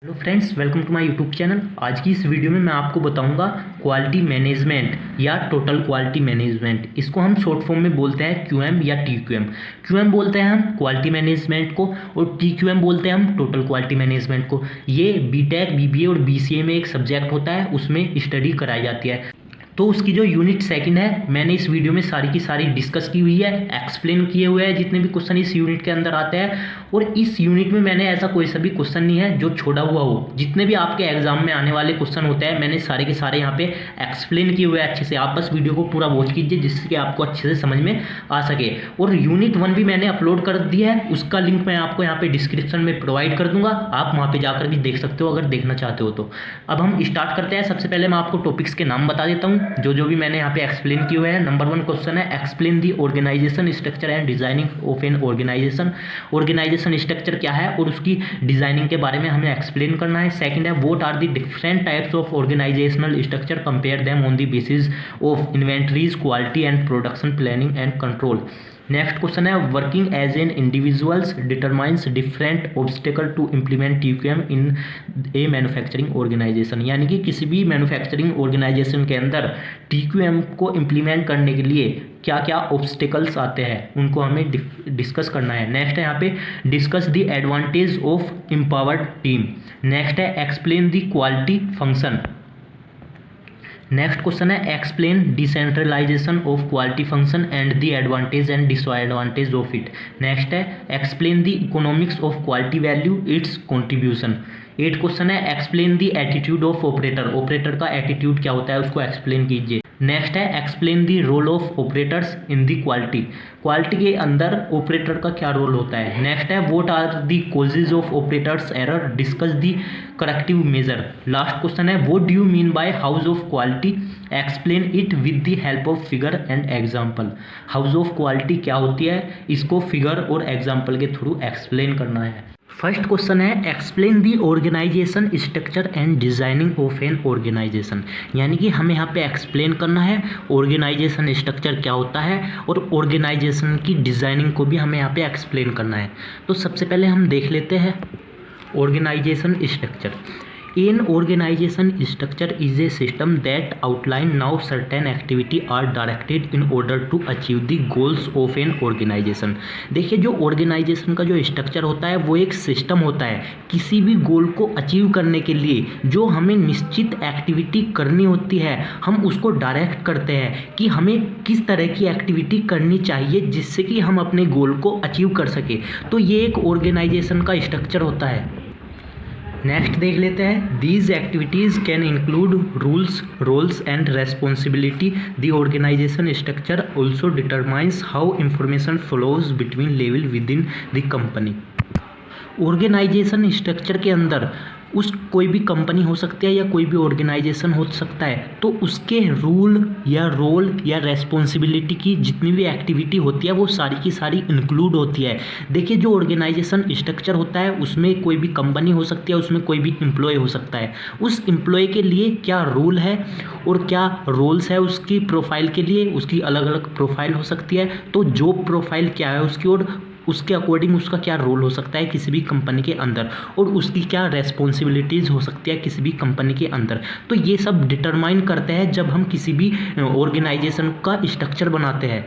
Hello friends, welcome to my YouTube channel. आज की इस वीडियो में मैं आपको बताऊंगा क्वालिटी मैनेजमेंट या टोटल क्वालिटी मैनेजमेंट। इसको हम शॉर्ट फॉर्म में बोलते हैं क्यूएम या टीक्यूएम। क्यूएम बोलते हैं हम क्वालिटी मैनेजमेंट को और टीक्यूएम बोलते हैं हम टोटल क्वालिटी मैनेजमेंट को। ये बीटेक, बीबीए और बीसीए में एक सब्जेक्ट होता है, उसमें स्टडी कराई जाती है। तो उसकी जो यूनिट सेकंड है, मैंने इस वीडियो में सारी की सारी डिस्कस की हुई है, एक्सप्लेन किए हुए हैं जितने भी क्वेश्चन इस यूनिट के अंदर आते हैं। और इस यूनिट में मैंने ऐसा कोई सा भी क्वेश्चन नहीं है जो छोड़ा हुआ हो। जितने भी आपके एग्जाम में आने वाले क्वेश्चन होते हैं, मैंने सारे के सारे यहाँ पे एक्सप्लेन किए हुए हैं अच्छे से। आप बस वीडियो को पूरा वॉच कीजिए जिससे कि आपको अच्छे से समझ में आ सके। और यूनिट 1 भी मैंने अपलोड कर दिया है, उसका लिंक मैं आपको यहाँ पे डिस्क्रिप्शन में प्रोवाइड कर दूंगा। आप वहाँ पे जाकर भी देख सकते हो अगर देखना चाहते हो तो। अब हम स्टार्ट करते हैं। सबसे पहले मैं आपको टॉपिक्स के नाम बता देता हूँ जो भी मैंने यहाँ पे एक्सप्लेन किए हुए हैं। नंबर 1 क्वेश्चन है, explain the organization structure and designing of an organization. Organization structure क्या है और उसकी डिजाइनिंग के बारे में हमें एक्सप्लेन करना है। सेकंड है, what are the different types of organisational structure, compare them on the basis of inventories, quality and production planning and control. Next question है, working as an individuals determines different obstacle to implement TQM in a manufacturing organisation. यानी कि किसी भी manufacturing organisation के अंदर TQM को implement करने के लिए क्या क्या ऑब्स्टेकल्स आते हैं उनको हमें डिस्कस करना है। नेक्स्ट है यहाँ पे, discuss the advantage of empowered team. Next है, explain the quality function. Next question है, explain decentralisation of quality function and the advantage and disadvantage of it. Next है, explain the economics of quality value, its contribution. 8 question है, explain the attitude of operator. Operator का attitude क्या होता है उसको explain कीजिए। Next है, explain the role of operators in the quality. Quality के अंदर ऑपरेटर का क्या रोल होता है। नेक्स्ट है, what are the causes of operators error, discuss the corrective measure. Last question है, what do you mean by house of quality, explain it with the help of figure and example. House of quality क्या होती है, इसको figure और example के through explain करना है। First question है, explain the organization structure and designing of an organization. यानी कि हमें यहाँ पे एक्सप्लेन करना है ऑर्गेनाइजेशन स्ट्रक्चर क्या होता है और ऑर्गेनाइजेशन की डिजाइनिंग को भी हमें यहाँ पे एक्सप्लेन करना है। तो सबसे पहले हम देख लेते हैं organization structure. An organization structure is a system that outline now certain activity are directed in order to achieve the goals of an organization। देखिए, जो ऑर्गेनाइजेशन का जो स्ट्रक्चर होता है वो एक सिस्टम होता है किसी भी गोल को अचीव करने के लिए। जो हमें निश्चित एक्टिविटी करनी होती है हम उसको डायरेक्ट करते हैं कि हमें किस तरह की एक्टिविटी करनी चाहिए जिससे कि हम अपने गोल को अचीव कर सके। तो ये एक ऑर्गेनाइजेशन का स्ट्रक्चर होता है। नेक्स्ट देख लेते हैं, these activities can include rules, roles and responsibility. The organization structure also determines how information flows between level within the company. Organization structure के अंदर उस कोई भी कंपनी हो सकती है या कोई भी ऑर्गेनाइजेशन हो सकता है, तो उसके रूल या रोल या रेस्पॉन्सिबिलिटी की जितनी भी एक्टिविटी होती है वो सारी की सारी इंक्लूड होती है। देखिए, जो ऑर्गेनाइजेशन स्ट्रक्चर होता है उसमें कोई भी कंपनी हो सकती है, उसमें कोई भी एम्प्लॉय हो सकता है। उस एम्प्लॉय के लिए क्या रूल है और क्या रोल्स है, उसकी प्रोफाइल के लिए उसकी अलग अलग प्रोफाइल हो सकती है। तो जॉब प्रोफाइल क्या है उसकी और उसके अकॉर्डिंग उसका क्या रोल हो सकता है किसी भी कंपनी के अंदर, और उसकी क्या रेस्पॉन्सिबिलिटीज़ हो सकती है किसी भी कंपनी के अंदर। तो ये सब डिटरमाइन करते हैं जब हम किसी भी ऑर्गेनाइजेशन का स्ट्रक्चर बनाते हैं।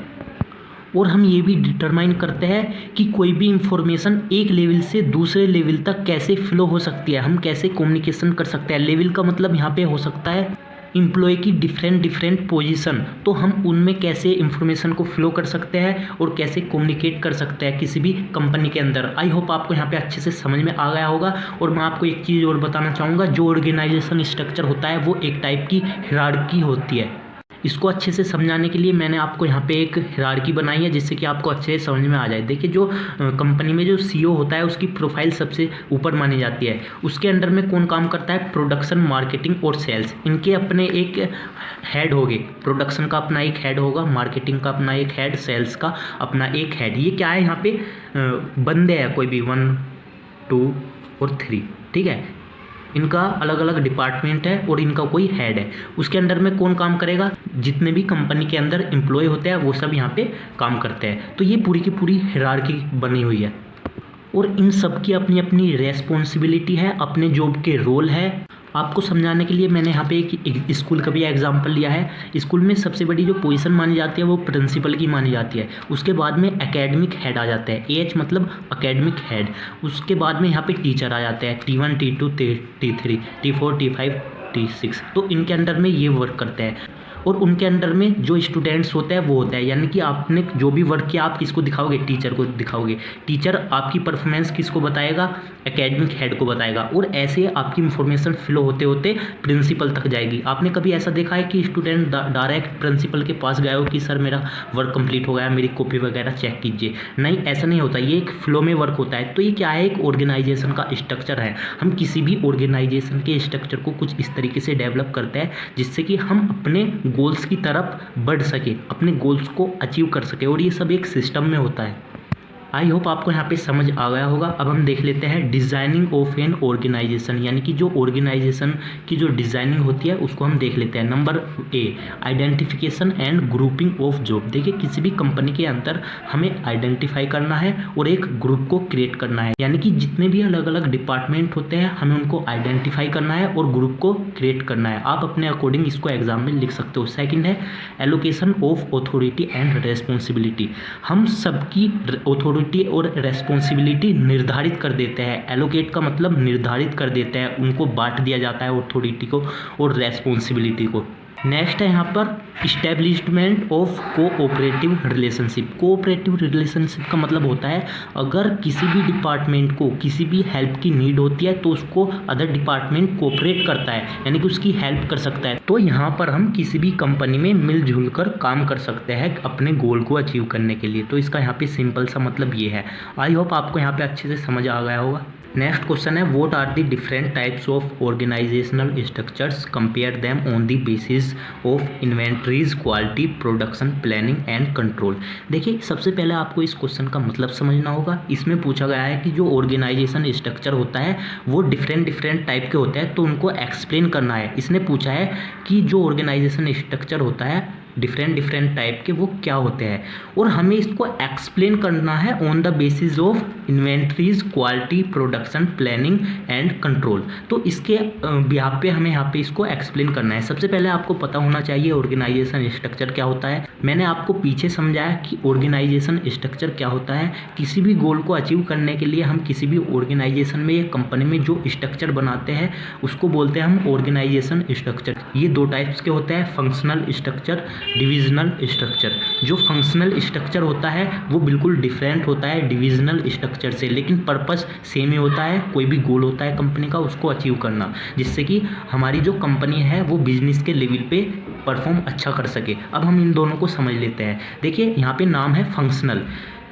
और हम ये भी डिटरमाइन करते हैं कि कोई भी इंफॉर्मेशन एक लेवल से दूसरे लेवल तक कैसे फ्लो हो सकती है, हम कैसे कम्युनिकेशन कर सकते हैं। लेवल का मतलब यहाँ पे हो सकता है एम्प्लॉय की डिफरेंट पोजीशन, तो हम उनमें कैसे इंफॉर्मेशन को फ्लो कर सकते हैं और कैसे कम्युनिकेट कर सकते हैं किसी भी कंपनी के अंदर। आई होप आपको यहाँ पे अच्छे से समझ में आ गया होगा। और मैं आपको एक चीज़ और बताना चाहूँगा, जो ऑर्गेनाइजेशन स्ट्रक्चर होता है वो एक टाइप की हिरार्की होती है। इसको अच्छे से समझाने के लिए मैंने आपको यहाँ पे एक हिरार्की बनाई है जिससे कि आपको अच्छे से समझ में आ जाए। देखिए, जो कंपनी में जो सीईओ होता है उसकी प्रोफाइल सबसे ऊपर मानी जाती है। उसके अंडर में कौन काम करता है, प्रोडक्शन, मार्केटिंग और सेल्स। इनके अपने एक हेड होंगे, प्रोडक्शन का अपना एक हेड होगा, मार्केटिंग का अपना एक हेड, सेल्स का अपना एक हेड। ये क्या है, यहाँ पे बंदे हैं कोई भी 1, 2 और 3, ठीक है। इनका अलग अलग डिपार्टमेंट है और इनका कोई हेड है। उसके अंडर में कौन काम करेगा, जितने भी कंपनी के अंदर एम्प्लॉय होते हैं वो सब यहाँ पे काम करते हैं। तो ये पूरी की पूरी हायरार्की बनी हुई है। और इन सब की अपनी अपनी रेस्पॉन्सिबिलिटी है, अपने जॉब के रोल है। आपको समझाने के लिए मैंने यहाँ पे एक स्कूल का भी एग्जांपल लिया है। स्कूल में सबसे बड़ी जो पोजीशन मानी जाती है वो प्रिंसिपल की मानी जाती है। उसके बाद में एकेडमिक हेड आ जाता है, एच मतलब एकेडमिक हेड। उसके बाद में यहाँ पे टीचर आ जाते हैं, T1 T2 T3 T4 T5 T6। तो इनके अंडर में ये वर्क करते हैं और उनके अंडर में जो स्टूडेंट्स होता है वो होता है। यानी कि आपने जो भी वर्क किया आप किसको दिखाओगे, टीचर को दिखाओगे। टीचर आपकी परफॉर्मेंस किसको बताएगा, एकेडमिक हेड को बताएगा। और ऐसे आपकी इंफॉर्मेशन फ्लो होते होते प्रिंसिपल तक जाएगी। आपने कभी ऐसा देखा है कि स्टूडेंट डायरेक्ट प्रिंसिपल के पास गए हो कि सर मेरा वर्क कंप्लीट हो गया, मेरी कॉपी वगैरह चेक कीजिए? नहीं, ऐसा नहीं होता। ये एक फ्लो में वर्क होता है। तो ये क्या है, एक ऑर्गेनाइजेशन का स्ट्रक्चर है। हम किसी भी ऑर्गेनाइजेशन के स्ट्रक्चर को कुछ इस तरीके से डेवलप करते हैं जिससे कि हम अपने गोल्स की तरफ बढ़ सके, अपने गोल्स को अचीव कर सके। और ये सब एक सिस्टम में होता है। आई होप आपको यहाँ पे समझ आ गया होगा। अब हम देख लेते हैं डिज़ाइनिंग ऑफ एन ऑर्गेनाइजेशन, यानी कि जो ऑर्गेनाइजेशन की जो डिज़ाइनिंग होती है उसको हम देख लेते हैं। Number A, identification and grouping of job. देखिए, किसी भी कंपनी के अंदर हमें आइडेंटिफाई करना है और एक ग्रुप को क्रिएट करना है। यानी कि जितने भी अलग अलग डिपार्टमेंट होते हैं हमें उनको आइडेंटिफाई करना है और ग्रुप को क्रिएट करना है। आप अपने अकॉर्डिंग इसको एग्जाम में लिख सकते हो। सेकेंड है allocation of authority and responsibility. हम सबकी अथॉरिटी और रेस्पॉन्सिबिलिटी निर्धारित कर देते हैं। एलोकेट का मतलब निर्धारित कर देते हैं, उनको बांट दिया जाता है अथॉरिटी को और रेस्पॉन्सिबिलिटी को। नेक्स्ट है यहाँ पर establishment of cooperative relationship. Cooperative relationship का मतलब होता है अगर किसी भी डिपार्टमेंट को किसी भी हेल्प की नीड होती है तो उसको अदर डिपार्टमेंट कोऑपरेट करता है, यानी कि उसकी हेल्प कर सकता है। तो यहाँ पर हम किसी भी कंपनी में मिलजुल कर काम कर सकते हैं अपने गोल को अचीव करने के लिए। तो इसका यहाँ पे सिंपल सा मतलब ये है। आई होप आपको यहाँ पे अच्छे से समझ आ गया होगा। नेक्स्ट क्वेश्चन है what are the different types of organizational structures, compare them on the basis of inventories, quality, production, planning and control. देखिए, सबसे पहले आपको इस क्वेश्चन का मतलब समझना होगा। इसमें पूछा गया है कि जो ऑर्गेनाइजेशन स्ट्रक्चर होता है वो डिफरेंट टाइप के होते हैं, तो उनको एक्सप्लेन करना है। इसने पूछा है कि जो ऑर्गेनाइजेशन स्ट्रक्चर होता है डिफरेंट टाइप के वो क्या होते हैं और हमें इसको एक्सप्लेन करना है on the basis of inventories, quality, production, planning and control. तो इसके बिहाफ पे हमें यहाँ पे इसको एक्सप्लेन करना है। सबसे पहले आपको पता होना चाहिए ऑर्गेनाइजेशन स्ट्रक्चर क्या होता है। मैंने आपको पीछे समझाया कि ऑर्गेनाइजेशन स्ट्रक्चर क्या होता है। किसी भी गोल को अचीव करने के लिए हम किसी भी ऑर्गेनाइजेशन में या कंपनी में जो स्ट्रक्चर बनाते हैं उसको बोलते हैं हम ऑर्गेनाइजेशन स्ट्रक्चर। ये दो टाइप्स के होते हैं, फंक्शनल स्ट्रक्चर, डिविजनल स्ट्रक्चर। जो फंक्शनल स्ट्रक्चर होता है वो बिल्कुल डिफरेंट होता है डिविजनल स्ट्रक्चर से, लेकिन पर्पस सेम ही होता है। कोई भी गोल होता है कंपनी का उसको अचीव करना, जिससे कि हमारी जो कंपनी है वो बिजनेस के लेवल पे परफॉर्म अच्छा कर सके। अब हम इन दोनों को समझ लेते हैं। देखिए, यहाँ पे नाम है फंक्शनल।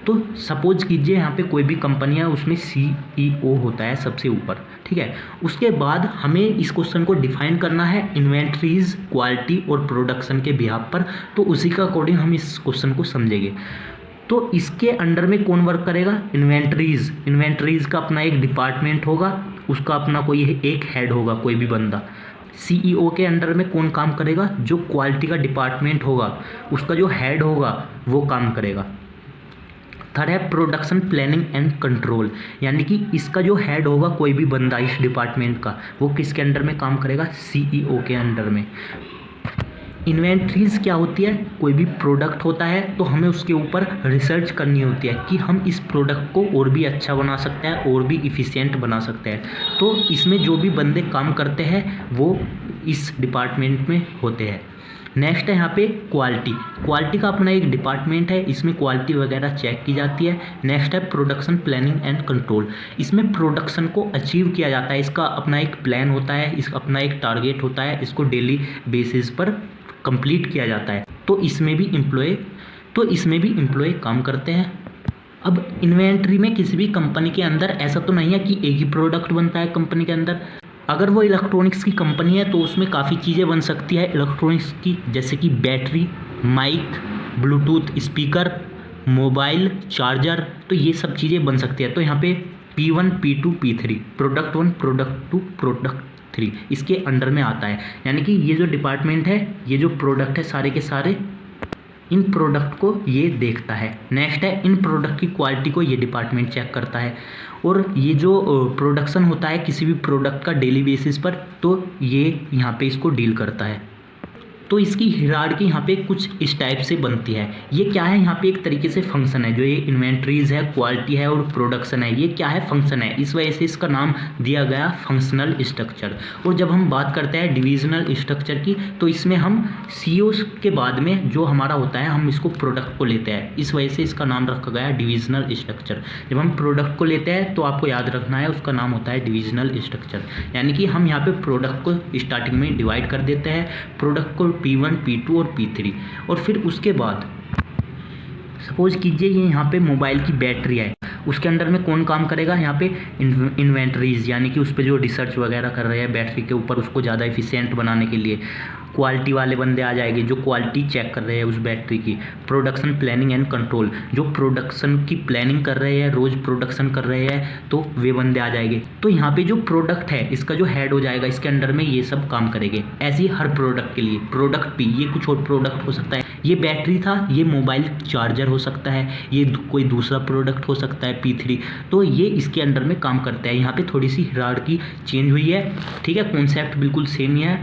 तो सपोज कीजिए यहाँ पे कोई भी कंपनी है, उसमें CEO होता है सबसे ऊपर, ठीक है। उसके बाद हमें इस क्वेश्चन को डिफाइन करना है इन्वेंटरीज, क्वालिटी और प्रोडक्शन के बिहाफ पर। तो उसी का अकॉर्डिंग हम इस क्वेश्चन को समझेंगे। तो इसके अंडर में कौन वर्क करेगा, इन्वेंटरीज का अपना एक डिपार्टमेंट होगा, उसका अपना कोई एक हेड होगा, कोई भी बंदा। CEO के अंडर में कौन काम करेगा, जो क्वालिटी का डिपार्टमेंट होगा उसका जो हेड होगा वो काम करेगा। थर्ड है प्रोडक्शन, प्लानिंग एंड कंट्रोल, यानी कि इसका जो हेड होगा कोई भी बंदा इस डिपार्टमेंट का, वो किसके अंडर में काम करेगा, CEO के अंडर में। इन्वेंटरीज क्या होती है, कोई भी प्रोडक्ट होता है तो हमें उसके ऊपर रिसर्च करनी होती है कि हम इस प्रोडक्ट को और भी अच्छा बना सकते हैं और भी इफ़िशिएंट बना सकते हैं। तो इसमें जो भी बंदे काम करते हैं वो इस डिपार्टमेंट में होते हैं। नेक्स्ट है यहाँ पे क्वालिटी का अपना एक डिपार्टमेंट है, इसमें क्वालिटी वगैरह चेक की जाती है। नेक्स्ट है प्रोडक्शन, प्लानिंग एंड कंट्रोल, इसमें प्रोडक्शन को अचीव किया जाता है। इसका अपना एक प्लान होता है, इसका अपना एक टारगेट होता है, इसको डेली बेसिस पर कंप्लीट किया जाता है। तो इसमें भी इम्प्लॉय काम करते हैं। अब इन्वेंट्री में किसी भी कंपनी के अंदर ऐसा तो नहीं है कि एक ही प्रोडक्ट बनता है कंपनी के अंदर। अगर वो इलेक्ट्रॉनिक्स की कंपनी है तो उसमें काफ़ी चीज़ें बन सकती है इलेक्ट्रॉनिक्स की, जैसे कि battery, mic, Bluetooth speaker, mobile, charger, तो ये सब चीज़ें बन सकती है। तो यहाँ पे P1, P2, P3, product 1, product 2, product 3 इसके अंडर में आता है। यानी कि ये जो डिपार्टमेंट है, ये जो प्रोडक्ट है सारे के सारे इन प्रोडक्ट को ये देखता है। नेक्स्ट है इन प्रोडक्ट की क्वालिटी को ये डिपार्टमेंट चेक करता है। और ये जो प्रोडक्शन होता है किसी भी प्रोडक्ट का डेली बेसिस पर, तो ये यहाँ पे इसको डील करता है। तो इसकी हिरार्की यहाँ पे कुछ इस टाइप से बनती है। ये क्या है, यहाँ पे एक तरीके से फंक्शन है। जो ये इन्वेंट्रीज है, क्वालिटी है और प्रोडक्शन है, ये क्या है, फंक्शन है। इस वजह से इसका नाम दिया गया फंक्शनल स्ट्रक्चर। और जब हम बात करते हैं डिविजनल स्ट्रक्चर की, तो इसमें हम सीओ के बाद में जो हमारा होता है हम इसको प्रोडक्ट को लेते हैं। इस वजह से इसका नाम रखा गया डिविजनल स्ट्रक्चर। जब हम प्रोडक्ट को लेते हैं तो आपको याद रखना है उसका नाम होता है डिविजनल स्ट्रक्चर। यानी कि हम यहाँ पे प्रोडक्ट को स्टार्टिंग में डिवाइड कर देते हैं, प्रोडक्ट को P1, P2 और P3। और फिर उसके बाद सपोज कीजिए ये यहाँ पे मोबाइल की बैटरी है, उसके अंडर में कौन काम करेगा, यहाँ पे इन्वेंटरीज, यानी कि उस पर जो रिसर्च वगैरह कर रहे हैं बैटरी के ऊपर उसको ज़्यादा एफिशिएंट बनाने के लिए। क्वालिटी वाले बंदे आ जाएंगे जो क्वालिटी चेक कर रहे हैं उस बैटरी की। प्रोडक्शन प्लानिंग एंड कंट्रोल, जो प्रोडक्शन की प्लानिंग कर रहे हैं, रोज़ प्रोडक्शन कर रहे हैं, तो वे बंदे आ जाएंगे। तो यहाँ पे जो प्रोडक्ट है इसका जो हेड हो जाएगा, इसके अंडर में ये सब काम करेंगे। ऐसे ही हर प्रोडक्ट के लिए प्रोडक्ट P, ये कुछ और प्रोडक्ट हो सकता है। ये बैटरी था, ये मोबाइल चार्जर हो सकता है, ये कोई दूसरा प्रोडक्ट हो सकता है P3। तो ये इसके अंडर में काम करता है। यहाँ पे थोड़ी सी हिरार्की चेंज हुई है, ठीक है, कॉन्सेप्ट बिल्कुल सेम ही है।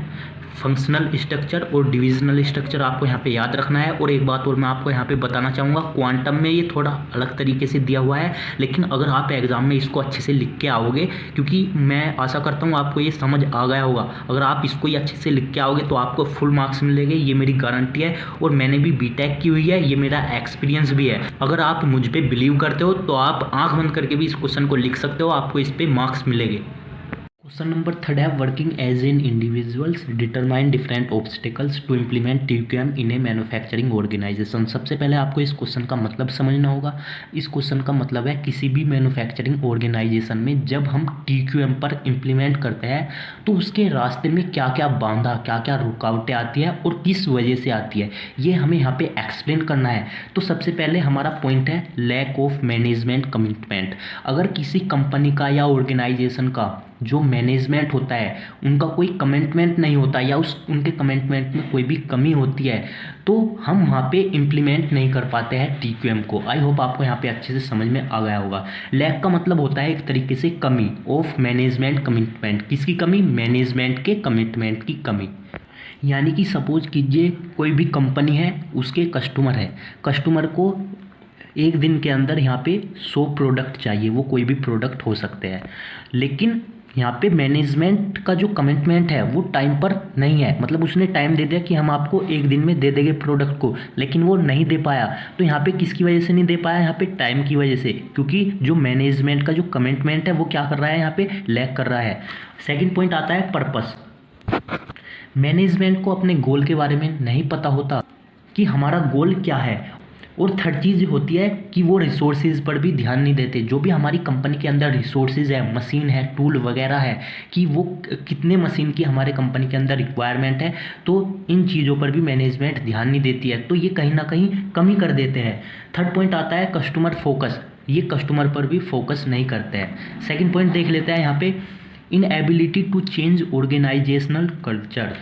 फंक्शनल स्ट्रक्चर और डिविजनल स्ट्रक्चर आपको यहाँ पे याद रखना है। और एक बात और मैं आपको यहाँ पे बताना चाहूँगा, क्वांटम में ये थोड़ा अलग तरीके से दिया हुआ है, लेकिन अगर आप एग्जाम में इसको अच्छे से लिख के आओगे, क्योंकि मैं आशा करता हूँ आपको ये समझ आ गया होगा, अगर आप इसको ही अच्छे से लिख के आओगे तो आपको फुल मार्क्स मिलेंगे, ये मेरी गारंटी है। और मैंने भी बीटेक की हुई है, ये मेरा एक्सपीरियंस भी है। अगर आप मुझ पर बिलीव करते हो तो आप आँख बंद करके भी इस क्वेश्चन को लिख सकते हो, आपको इस पर मार्क्स मिलेंगे। क्वेश्चन नंबर 3 है working as an individuals determine different obstacles to implement TQM in a manufacturing organization. सबसे पहले आपको इस क्वेश्चन का मतलब समझना होगा। इस क्वेश्चन का मतलब है किसी भी मैन्युफैक्चरिंग ऑर्गेनाइजेशन में जब हम TQM पर इम्प्लीमेंट करते हैं तो उसके रास्ते में क्या क्या बाधा, क्या क्या रुकावटें आती है और किस वजह से आती है, ये हमें यहाँ पे एक्सप्लेन करना है। तो सबसे पहले हमारा पॉइंट है लैक ऑफ मैनेजमेंट कमिटमेंट। अगर किसी कंपनी का या ऑर्गेनाइजेशन का जो मैनेजमेंट होता है उनका कोई कमिटमेंट नहीं होता या उनके कमिटमेंट में कोई भी कमी होती है, तो हम वहाँ पे इम्प्लीमेंट नहीं कर पाते हैं TQM को। आई होप आपको यहाँ पे अच्छे से समझ में आ गया होगा। लैक का मतलब होता है एक तरीके से कमी, ऑफ मैनेजमेंट कमिटमेंट। किसकी कमी, मैनेजमेंट के कमिटमेंट की कमी। यानी कि सपोज कीजिए कोई भी कंपनी है, उसके कस्टमर है, कस्टमर को एक दिन के अंदर यहाँ पे 100 प्रोडक्ट चाहिए, वो कोई भी प्रोडक्ट हो सकते हैं, लेकिन यहाँ पे मैनेजमेंट का जो कमिटमेंट है वो टाइम पर नहीं है। मतलब उसने टाइम दे दिया कि हम आपको एक दिन में दे देंगे प्रोडक्ट को, लेकिन वो नहीं दे पाया। तो यहाँ पे किसकी वजह से नहीं दे पाया, यहाँ पे टाइम की वजह से, क्योंकि जो मैनेजमेंट का जो कमिटमेंट है वो क्या कर रहा है, यहाँ पे लैक कर रहा है। सेकेंड पॉइंट आता है पर्पस। मैनेजमेंट को अपने गोल के बारे में नहीं पता होता कि हमारा गोल क्या है। और थर्ड चीज़ होती है कि वो रिसोर्सेज पर भी ध्यान नहीं देते। जो भी हमारी कंपनी के अंदर रिसोर्सेज है, मशीन है, टूल वगैरह है, कि वो कितने मशीन की हमारे कंपनी के अंदर रिक्वायरमेंट है, तो इन चीज़ों पर भी मैनेजमेंट ध्यान नहीं देती है। तो ये कहीं ना कहीं कमी कर देते हैं। थर्ड पॉइंट आता है कस्टमर फोकस। ये कस्टमर पर भी फोकस नहीं करते हैं। सेकेंड पॉइंट देख लेते हैं यहाँ पे, inability to change organizational culture.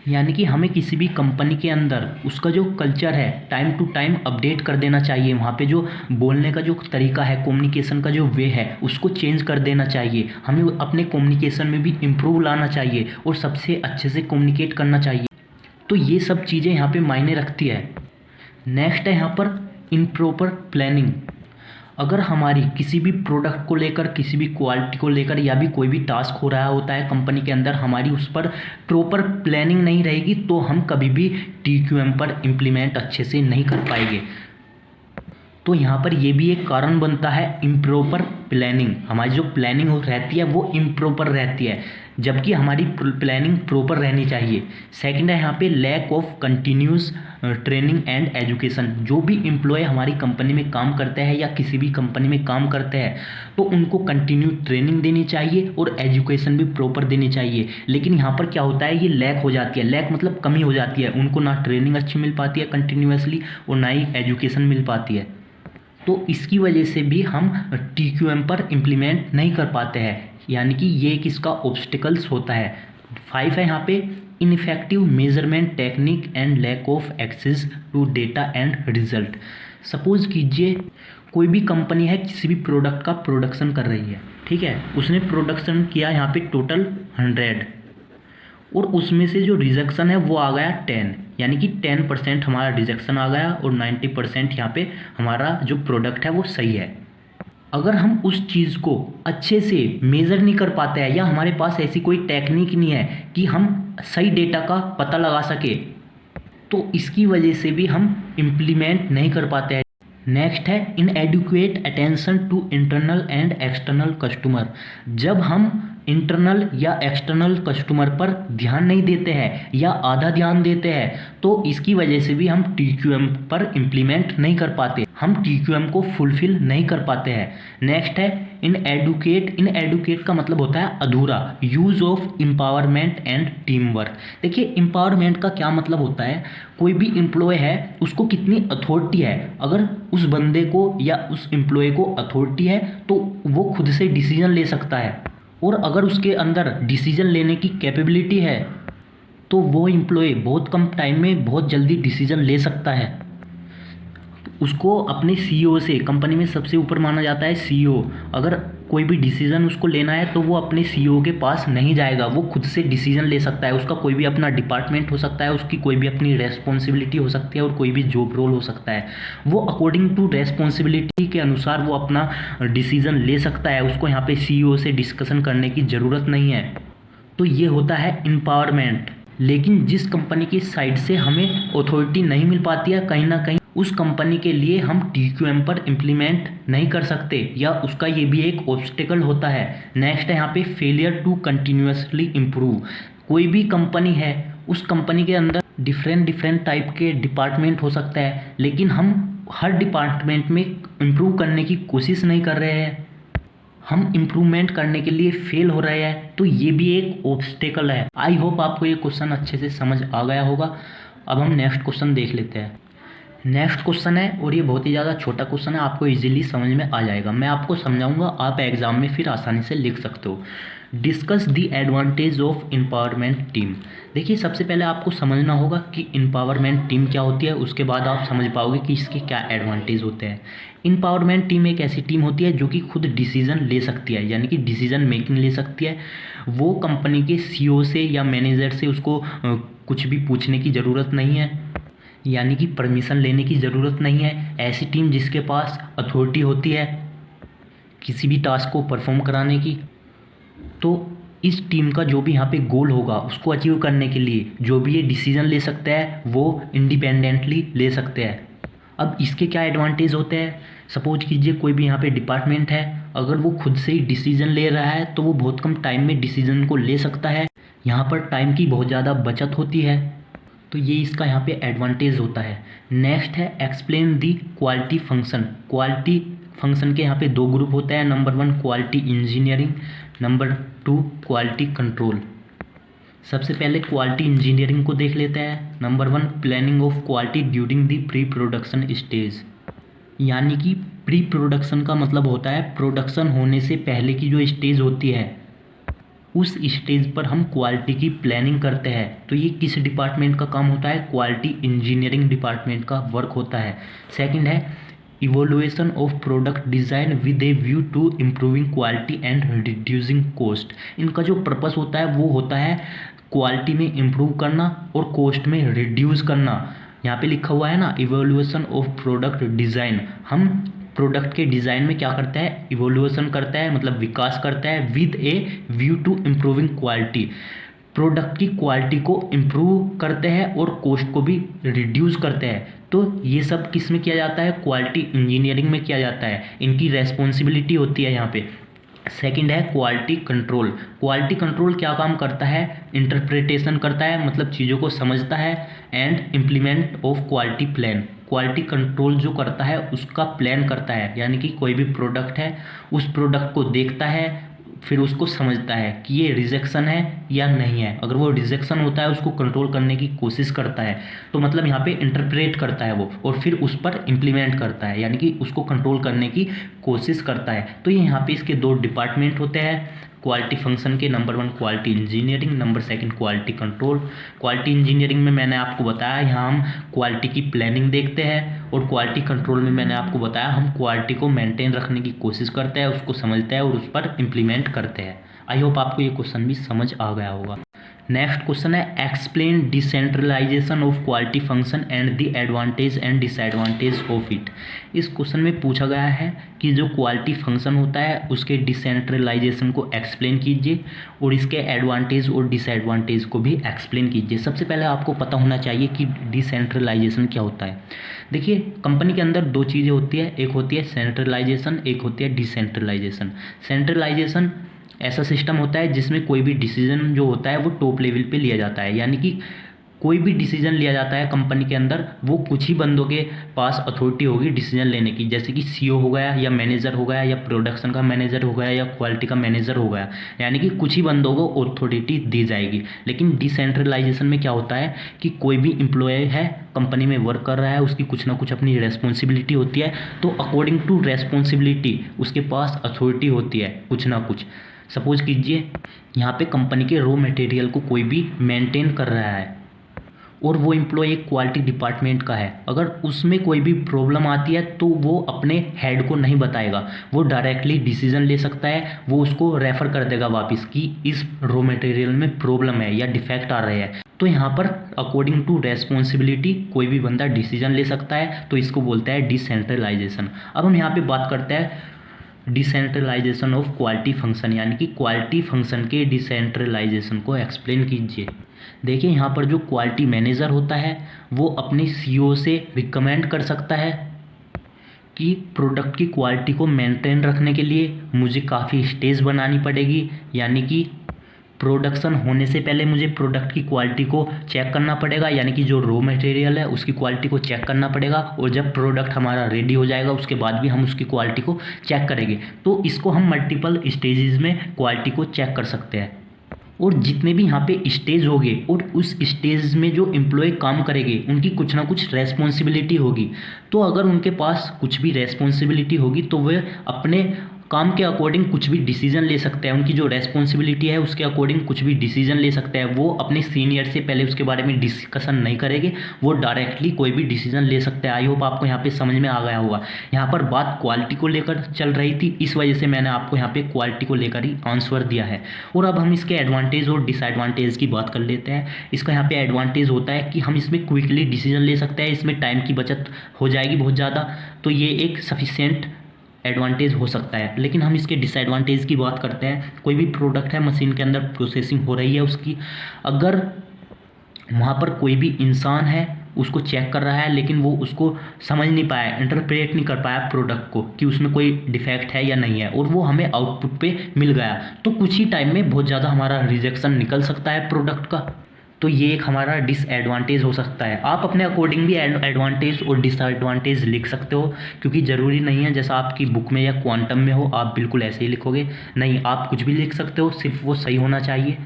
यानी कि हमें किसी भी कंपनी के अंदर उसका जो कल्चर है टाइम टू टाइम अपडेट कर देना चाहिए। वहाँ पे जो बोलने का जो तरीका है, कम्युनिकेशन का जो वे है, उसको चेंज कर देना चाहिए। हमें अपने कम्युनिकेशन में भी इम्प्रूव लाना चाहिए और सबसे अच्छे से कम्युनिकेट करना चाहिए। तो ये सब चीज़ें यहाँ पे मायने रखती है। नेक्स्ट है यहाँ पर इम्प्रॉपर प्लानिंग। अगर हमारी किसी भी प्रोडक्ट को लेकर, किसी भी क्वालिटी को लेकर या भी कोई भी टास्क हो रहा होता है कंपनी के अंदर, हमारी उस पर प्रॉपर प्लानिंग नहीं रहेगी तो हम कभी भी TQM पर इम्प्लीमेंट अच्छे से नहीं कर पाएंगे। तो यहाँ पर ये भी एक कारण बनता है इम्प्रॉपर प्लानिंग। हमारी जो प्लानिंग रहती है वो इम्प्रॉपर रहती है, जबकि हमारी प्लानिंग प्रॉपर रहनी चाहिए। सेकंड है यहाँ पे lack of continuous training and education. जो भी एम्प्लॉय हमारी कंपनी में काम करते हैं या किसी भी कंपनी में काम करते हैं तो उनको कंटिन्यू ट्रेनिंग देनी चाहिए और एजुकेशन भी प्रॉपर देनी चाहिए। लेकिन यहाँ पर क्या होता है, ये लैक हो जाती है। लैक मतलब कमी हो जाती है, उनको ना ट्रेनिंग अच्छी मिल पाती है कंटिन्यूसली और ना ही एजुकेशन मिल पाती है। तो इसकी वजह से भी हम TQM पर इम्प्लीमेंट नहीं कर पाते हैं। यानी कि ये एक इसका ऑब्स्टिकल्स होता है। 5 है यहाँ पे ineffective measurement technique and lack of access to data and result. Suppose कीजिए कोई भी कंपनी है, किसी भी प्रोडक्ट का प्रोडक्शन कर रही है, ठीक है, उसने प्रोडक्शन किया यहाँ पे टोटल 100 और उसमें से जो रिजेक्शन है वो आ गया 10, यानी कि 10% हमारा रिजेक्शन आ गया और 90% यहाँ पे हमारा जो प्रोडक्ट है वो सही है। अगर हम उस चीज़ को अच्छे से मेज़र नहीं कर पाते हैं या हमारे पास ऐसी कोई टेक्निक नहीं है कि हम सही डेटा का पता लगा सके, तो इसकी वजह से भी हम इम्प्लीमेंट नहीं कर पाते हैं। नेक्स्ट है inadequate attention to internal and external customer. जब हम इंटरनल या एक्सटर्नल कस्टमर पर ध्यान नहीं देते हैं या आधा ध्यान देते हैं, तो इसकी वजह से भी हम TQM पर इम्प्लीमेंट नहीं कर पाते, हम TQM को फुलफिल नहीं कर पाते हैं। नेक्स्ट है इनएडुकेट। इनएडुकेट का मतलब होता है अधूरा, use of empowerment and team work. देखिए एम्पावरमेंट का क्या मतलब होता है, कोई भी एम्प्लॉय है उसको कितनी अथॉरिटी है, अगर उस बंदे को या उस एम्प्लॉय को अथॉरिटी है तो वो खुद से डिसीजन ले सकता है, और अगर उसके अंदर डिसीजन लेने की कैपेबिलिटी है तो वो एम्प्लॉय बहुत कम टाइम में बहुत जल्दी डिसीजन ले सकता है। उसको अपने CEO से, कंपनी में सबसे ऊपर माना जाता है CEO, अगर कोई भी डिसीजन उसको लेना है तो वो अपने CEO के पास नहीं जाएगा, वो खुद से डिसीजन ले सकता है। उसका कोई भी अपना डिपार्टमेंट हो सकता है, उसकी कोई भी अपनी रेस्पॉन्सिबिलिटी हो सकती है और कोई भी जॉब रोल हो सकता है, वो अकॉर्डिंग टू रेस्पॉन्सिबिलिटी के अनुसार वो अपना डिसीजन ले सकता है। उसको यहाँ पे CEO से डिस्कशन करने की ज़रूरत नहीं है। तो ये होता है एम्पावरमेंट। लेकिन जिस कंपनी की साइड से हमें अथॉरिटी नहीं मिल पाती है, कहीं ना कहीं उस कंपनी के लिए हम TQM पर इम्प्लीमेंट नहीं कर सकते या उसका ये भी एक ऑब्स्टेकल होता है। नेक्स्ट है यहाँ पे फेलियर टू कंटिन्यूसली इम्प्रूव। कोई भी कंपनी है, उस कंपनी के अंदर डिफरेंट टाइप के डिपार्टमेंट हो सकता है, लेकिन हम हर डिपार्टमेंट में इम्प्रूव करने की कोशिश नहीं कर रहे हैं, हम इम्प्रूवमेंट करने के लिए फेल हो रहे हैं, तो ये भी एक ऑब्स्टेकल है। आई होप आपको ये क्वेश्चन अच्छे से समझ आ गया होगा। अब हम नेक्स्ट क्वेश्चन देख लेते हैं। नेक्स्ट क्वेश्चन है और ये बहुत ही ज़्यादा छोटा क्वेश्चन है, आपको इजीली समझ में आ जाएगा। मैं आपको समझाऊंगा, आप एग्जाम में फिर आसानी से लिख सकते हो। Discuss the advantage of empowerment team. देखिए सबसे पहले आपको समझना होगा कि एम्पावरमेंट टीम क्या होती है, उसके बाद आप समझ पाओगे कि इसके क्या एडवांटेज होते हैं। एम्पावरमेंट टीम एक ऐसी टीम होती है जो कि खुद डिसीजन ले सकती है, यानी कि डिसीजन मेकिंग ले सकती है। वो कंपनी के CEO से या मैनेजर से उसको कुछ भी पूछने की ज़रूरत नहीं है, यानी कि परमिशन लेने की ज़रूरत नहीं है। ऐसी टीम जिसके पास अथॉरिटी होती है किसी भी टास्क को परफॉर्म कराने की, तो इस टीम का जो भी यहाँ पे गोल होगा उसको अचीव करने के लिए जो भी ये डिसीजन ले सकते हैं वो इंडिपेंडेंटली ले सकते हैं। अब इसके क्या एडवांटेज होते हैं, सपोज कीजिए कोई भी यहाँ पे डिपार्टमेंट है, अगर वो खुद से ही डिसीजन ले रहा है तो वो बहुत कम टाइम में डिसीजन को ले सकता है, यहाँ पर टाइम की बहुत ज़्यादा बचत होती है, तो ये इसका यहाँ पे एडवांटेज होता है। नेक्स्ट है एक्सप्लेन दी क्वालिटी फंक्शन। क्वालिटी फंक्शन के यहाँ पे 2 ग्रुप होते हैं, number 1 quality engineering, number 2 quality control. सबसे पहले क्वालिटी इंजीनियरिंग को देख लेते हैं। Number 1 planning of quality during the pre production stage, यानी कि प्री प्रोडक्शन का मतलब होता है प्रोडक्शन होने से पहले की जो स्टेज होती है, उस स्टेज पर हम क्वालिटी की प्लानिंग करते हैं। तो ये किस डिपार्टमेंट का काम होता है, क्वालिटी इंजीनियरिंग डिपार्टमेंट का वर्क होता है। सेकंड है evolution of product design with a view to improving quality and reducing cost. इनका जो पर्पस होता है वो होता है क्वालिटी में इम्प्रूव करना और कॉस्ट में रिड्यूस करना। यहाँ पे लिखा हुआ है ना इवोल्यूशन ऑफ प्रोडक्ट डिज़ाइन, हम प्रोडक्ट के डिज़ाइन में क्या करता है, इवोल्यूशन करता है, मतलब विकास करता है, with a view to improving quality, product की क्वालिटी को इम्प्रूव करते हैं और कॉस्ट को भी रिड्यूस करते हैं। तो ये सब किस में किया जाता है, क्वालिटी इंजीनियरिंग में किया जाता है, इनकी रेस्पॉन्सिबिलिटी होती है यहाँ पे। सेकंड है क्वालिटी कंट्रोल। क्वालिटी कंट्रोल क्या काम करता है, इंटरप्रिटेशन करता है, मतलब चीज़ों को समझता है, and implement of quality plan. Quality control जो करता है उसका प्लान करता है, यानी कि कोई भी प्रोडक्ट है उस प्रोडक्ट को देखता है, फिर उसको समझता है कि ये रिजेक्शन है या नहीं है। अगर वो रिजेक्शन होता है उसको कंट्रोल करने की कोशिश करता है, तो मतलब यहाँ पे इंटरप्रेट करता है वो, और फिर उस पर इम्प्लीमेंट करता है, यानी कि उसको कंट्रोल करने की कोशिश करता है। तो ये यहाँ पे इसके 2 डिपार्टमेंट होते हैं, क्वालिटी फंक्शन के number 1 quality engineering, number 2 quality control. Quality engineering में मैंने आपको बताया यहाँ हम क्वालिटी की प्लानिंग देखते हैं, और क्वालिटी कंट्रोल में मैंने आपको बताया हम क्वालिटी को मेंटेन रखने की कोशिश करते हैं, उसको समझते हैं और उस पर इम्प्लीमेंट करते हैं। आई होप आपको ये क्वेश्चन भी समझ आ गया होगा। नेक्स्ट क्वेश्चन है explain decentralisation of quality function and the advantage and disadvantage of it. इस क्वेश्चन में पूछा गया है कि जो क्वालिटी फंक्शन होता है उसके डिसेंट्रलाइजेशन को एक्सप्लेन कीजिए और इसके एडवांटेज और डिसएडवांटेज को भी एक्सप्लेन कीजिए। सबसे पहले आपको पता होना चाहिए कि डिसेंट्रलाइजेशन क्या होता है। देखिए, कंपनी के अंदर दो चीज़ें होती है, एक होती है सेंट्रलाइजेशन, एक होती है डिसेंट्रलाइजेशन। सेंट्रलाइजेशन ऐसा सिस्टम होता है जिसमें कोई भी डिसीजन जो होता है वो टॉप लेवल पे लिया जाता है, यानी कि कोई भी डिसीजन लिया जाता है कंपनी के अंदर, वो कुछ ही बंदों के पास अथॉरिटी होगी डिसीजन लेने की, जैसे कि सीईओ हो गया या मैनेजर हो गया या प्रोडक्शन का मैनेजर हो गया या क्वालिटी का मैनेजर हो गया, यानी कि कुछ ही बंदों को अथॉरिटी दी जाएगी। लेकिन डिसेंट्रलाइजेशन में क्या होता है कि कोई भी एम्प्लॉय है, कंपनी में वर्क कर रहा है, उसकी कुछ ना कुछ अपनी रेस्पॉन्सिबिलिटी होती है, तो अकॉर्डिंग टू रेस्पॉन्सिबिलिटी उसके पास अथॉरिटी होती है कुछ ना कुछ। सपोज कीजिए यहाँ पे कंपनी के रॉ मटेरियल को कोई भी मेंटेन कर रहा है और वो एम्प्लॉय एक क्वालिटी डिपार्टमेंट का है, अगर उसमें कोई भी प्रॉब्लम आती है तो वो अपने हेड को नहीं बताएगा, वो डायरेक्टली डिसीजन ले सकता है, वो उसको रेफर कर देगा वापस कि इस रॉ मटेरियल में प्रॉब्लम है या डिफेक्ट आ रहे हैं। तो यहाँ पर अकॉर्डिंग टू रेस्पॉन्सिबिलिटी कोई भी बंदा डिसीजन ले सकता है, तो इसको बोलता है डिसेंट्रलाइजेशन। अब हम यहाँ पे बात करते हैं डिसेंट्रलाइजेशन ऑफ क्वालिटी फंक्शन, यानी कि क्वालिटी फंक्शन के डिसेंट्रलाइजेशन को एक्सप्लेन कीजिए। देखिए, यहाँ पर जो क्वालिटी मैनेजर होता है वो अपने सीईओ से रिकमेंड कर सकता है कि प्रोडक्ट की क्वालिटी को मेंटेन रखने के लिए मुझे काफ़ी स्टेज बनानी पड़ेगी, यानी कि प्रोडक्शन होने से पहले मुझे प्रोडक्ट की क्वालिटी को चेक करना पड़ेगा, यानी कि जो रॉ मटेरियल है उसकी क्वालिटी को चेक करना पड़ेगा, और जब प्रोडक्ट हमारा रेडी हो जाएगा उसके बाद भी हम उसकी क्वालिटी को चेक करेंगे। तो इसको हम मल्टीपल स्टेजेस में क्वालिटी को चेक कर सकते हैं, और जितने भी यहाँ पे स्टेज होंगे और उस स्टेज में जो एम्प्लॉय काम करेंगे उनकी कुछ ना कुछ रेस्पॉन्सिबिलिटी होगी। तो अगर उनके पास कुछ भी रेस्पॉन्सिबिलिटी होगी तो वे अपने काम के अकॉर्डिंग कुछ भी डिसीजन ले सकते हैं, उनकी जो रेस्पॉन्सिबिलिटी है उसके अकॉर्डिंग कुछ भी डिसीजन ले सकते हैं। वो अपने सीनियर से पहले उसके बारे में डिस्कशन नहीं करेंगे, वो डायरेक्टली कोई भी डिसीजन ले सकते हैं। आई होप आपको यहाँ पे समझ में आ गया होगा। यहाँ पर बात क्वालिटी को लेकर चल रही थी, इस वजह से मैंने आपको यहाँ पे क्वालिटी को लेकर ही आंसर दिया है। और अब हम इसके एडवांटेज और डिसएडवांटेज की बात कर लेते हैं। इसका यहाँ पे एडवांटेज होता है कि हम इसमें क्विकली डिसीजन ले सकते हैं, इसमें टाइम की बचत हो जाएगी बहुत ज़्यादा, तो ये एक सफिशिएंट एडवांटेज हो सकता है। लेकिन हम इसके डिसएडवांटेज की बात करते हैं। कोई भी प्रोडक्ट है, मशीन के अंदर प्रोसेसिंग हो रही है उसकी, अगर वहाँ पर कोई भी इंसान है उसको चेक कर रहा है लेकिन वो उसको समझ नहीं पाया, इंटरप्रेट नहीं कर पाया प्रोडक्ट को कि उसमें कोई डिफेक्ट है या नहीं है, और वो हमें आउटपुट पे मिल गया, तो कुछ ही टाइम में बहुत ज़्यादा हमारा रिजेक्शन निकल सकता है प्रोडक्ट का। तो ये एक हमारा डिसएडवांटेज हो सकता है। आप अपने अकॉर्डिंग भी एडवांटेज और डिसएडवांटेज लिख सकते हो, क्योंकि ज़रूरी नहीं है जैसा आपकी बुक में या क्वांटम में हो आप बिल्कुल ऐसे ही लिखोगे, नहीं, आप कुछ भी लिख सकते हो, सिर्फ वो सही होना चाहिए।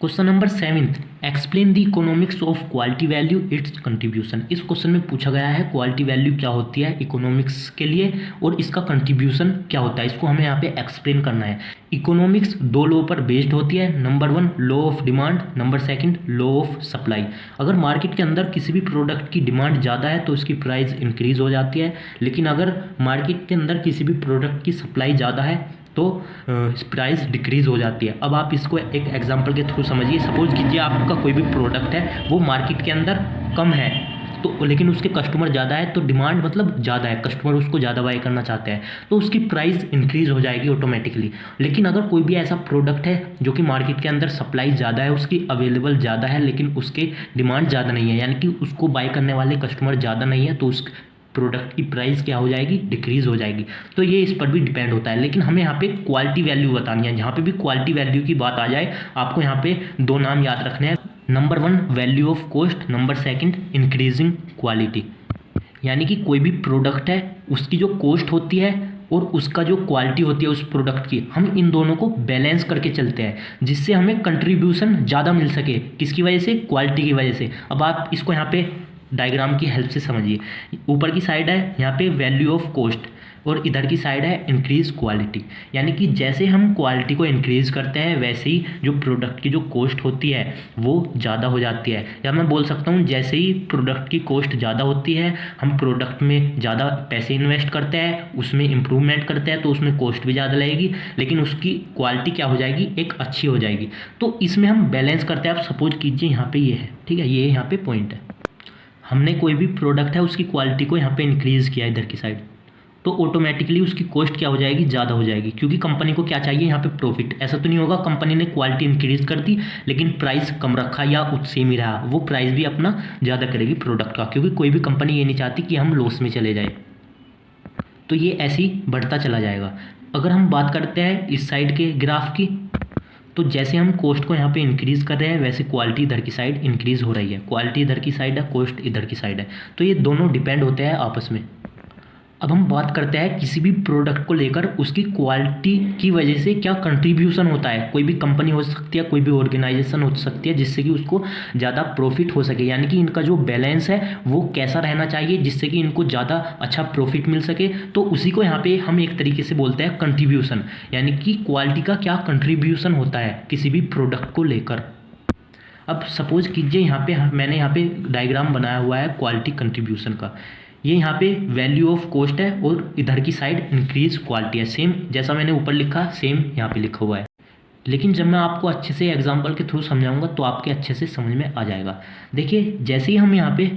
Question number 7, explain the economics of quality value its contribution. इस क्वेश्चन में पूछा गया है क्वालिटी वैल्यू क्या होती है इकोनॉमिक्स के लिए और इसका कंट्रीब्यूशन क्या होता है, इसको हमें यहाँ पे एक्सप्लेन करना है। इकोनॉमिक्स 2 लॉ पर बेस्ड होती है। Number 1 law of demand, number 2 law of supply. अगर मार्केट के अंदर किसी भी प्रोडक्ट की डिमांड ज़्यादा है तो उसकी प्राइस इंक्रीज हो जाती है, लेकिन अगर मार्केट के अंदर किसी भी प्रोडक्ट की सप्लाई ज़्यादा है तो प्राइस डिक्रीज़ हो जाती है। अब आप इसको एक एग्जांपल के थ्रू समझिए। सपोज कीजिए आपका कोई भी प्रोडक्ट है वो मार्केट के अंदर कम है, तो लेकिन उसके कस्टमर ज़्यादा है, तो डिमांड मतलब ज़्यादा है, कस्टमर उसको ज़्यादा बाय करना चाहते हैं, तो उसकी प्राइस इंक्रीज हो जाएगी ऑटोमेटिकली। लेकिन अगर कोई भी ऐसा प्रोडक्ट है जो कि मार्केट के अंदर सप्लाई ज़्यादा है, उसकी अवेलेबल ज़्यादा है, लेकिन उसके डिमांड ज़्यादा नहीं है, यानी कि उसको बाय करने वाले कस्टमर ज़्यादा नहीं है, तो उस प्रोडक्ट की प्राइस क्या हो जाएगी, डिक्रीज हो जाएगी। तो ये इस पर भी डिपेंड होता है। लेकिन हमें यहाँ पे क्वालिटी वैल्यू बतानी है। जहाँ पे भी क्वालिटी वैल्यू की बात आ जाए आपको यहाँ पे 2 नाम याद रखने हैं। Number 1 value of cost, number 2 increasing quality. यानी कि कोई भी प्रोडक्ट है उसकी जो कॉस्ट होती है और उसका जो क्वालिटी होती है उस प्रोडक्ट की, हम इन दोनों को बैलेंस करके चलते हैं जिससे हमें कंट्रीब्यूशन ज़्यादा मिल सके। किसकी वजह से, क्वालिटी की वजह से। अब आप इसको यहाँ पे डायग्राम की हेल्प से समझिए। ऊपर की साइड है यहाँ पे वैल्यू ऑफ कॉस्ट, और इधर की साइड है इंक्रीज़ क्वालिटी। यानी कि जैसे हम क्वालिटी को इंक्रीज़ करते हैं वैसे ही जो प्रोडक्ट की जो कॉस्ट होती है वो ज़्यादा हो जाती है। या मैं बोल सकता हूँ जैसे ही प्रोडक्ट की कॉस्ट ज़्यादा होती है, हम प्रोडक्ट में ज़्यादा पैसे इन्वेस्ट करते हैं, उसमें इम्प्रूवमेंट करते हैं, तो उसमें कॉस्ट भी ज़्यादा लगेगी लेकिन उसकी क्वालिटी क्या हो जाएगी, एक अच्छी हो जाएगी। तो इसमें हम बैलेंस करते हैं। आप सपोज कीजिए यहाँ पे ये है, ठीक है, ये यहाँ पे पॉइंट है, हमने कोई भी प्रोडक्ट है उसकी क्वालिटी को यहाँ पे इंक्रीज़ किया इधर की साइड, तो ऑटोमेटिकली उसकी कॉस्ट क्या हो जाएगी, ज़्यादा हो जाएगी। क्योंकि कंपनी को क्या चाहिए यहाँ पे, प्रॉफिट। ऐसा तो नहीं होगा कंपनी ने क्वालिटी इंक्रीज़ कर दी लेकिन प्राइस कम रखा या सेम ही रहा, वो प्राइस भी अपना ज़्यादा करेगी प्रोडक्ट का, क्योंकि कोई भी कंपनी ये नहीं चाहती कि हम लॉस में चले जाए। तो ये ऐसे ही बढ़ता चला जाएगा। अगर हम बात करते हैं इस साइड के ग्राफ की, तो जैसे हम कॉस्ट को यहाँ पे इंक्रीज़ कर रहे हैं वैसे क्वालिटी इधर की साइड इंक्रीज़ हो रही है। क्वालिटी इधर की साइड है, कॉस्ट इधर की साइड है, तो ये दोनों डिपेंड होते हैं आपस में। अब हम बात करते हैं किसी भी प्रोडक्ट को लेकर उसकी क्वालिटी की वजह से क्या कंट्रीब्यूशन होता है। कोई भी कंपनी हो सकती है, कोई भी ऑर्गेनाइजेशन हो सकती है, जिससे कि उसको ज़्यादा प्रॉफिट हो सके। यानी कि इनका जो बैलेंस है वो कैसा रहना चाहिए जिससे कि इनको ज़्यादा अच्छा प्रॉफिट मिल सके, तो उसी को यहाँ पे हम एक तरीके से बोलते हैं कंट्रीब्यूशन। यानी कि क्वालिटी का क्या कंट्रीब्यूशन होता है किसी भी प्रोडक्ट को लेकर। अब सपोज कीजिए यहाँ पे मैंने यहाँ पे डायग्राम बनाया हुआ है क्वालिटी कंट्रीब्यूशन का। ये यहाँ पे वैल्यू ऑफ कॉस्ट है और इधर की साइड इंक्रीज क्वालिटी है। सेम जैसा मैंने ऊपर लिखा सेम यहाँ पे लिखा हुआ है, लेकिन जब मैं आपको अच्छे से एग्जांपल के थ्रू समझाऊंगा तो आपके अच्छे से समझ में आ जाएगा। देखिए जैसे ही हम यहाँ पे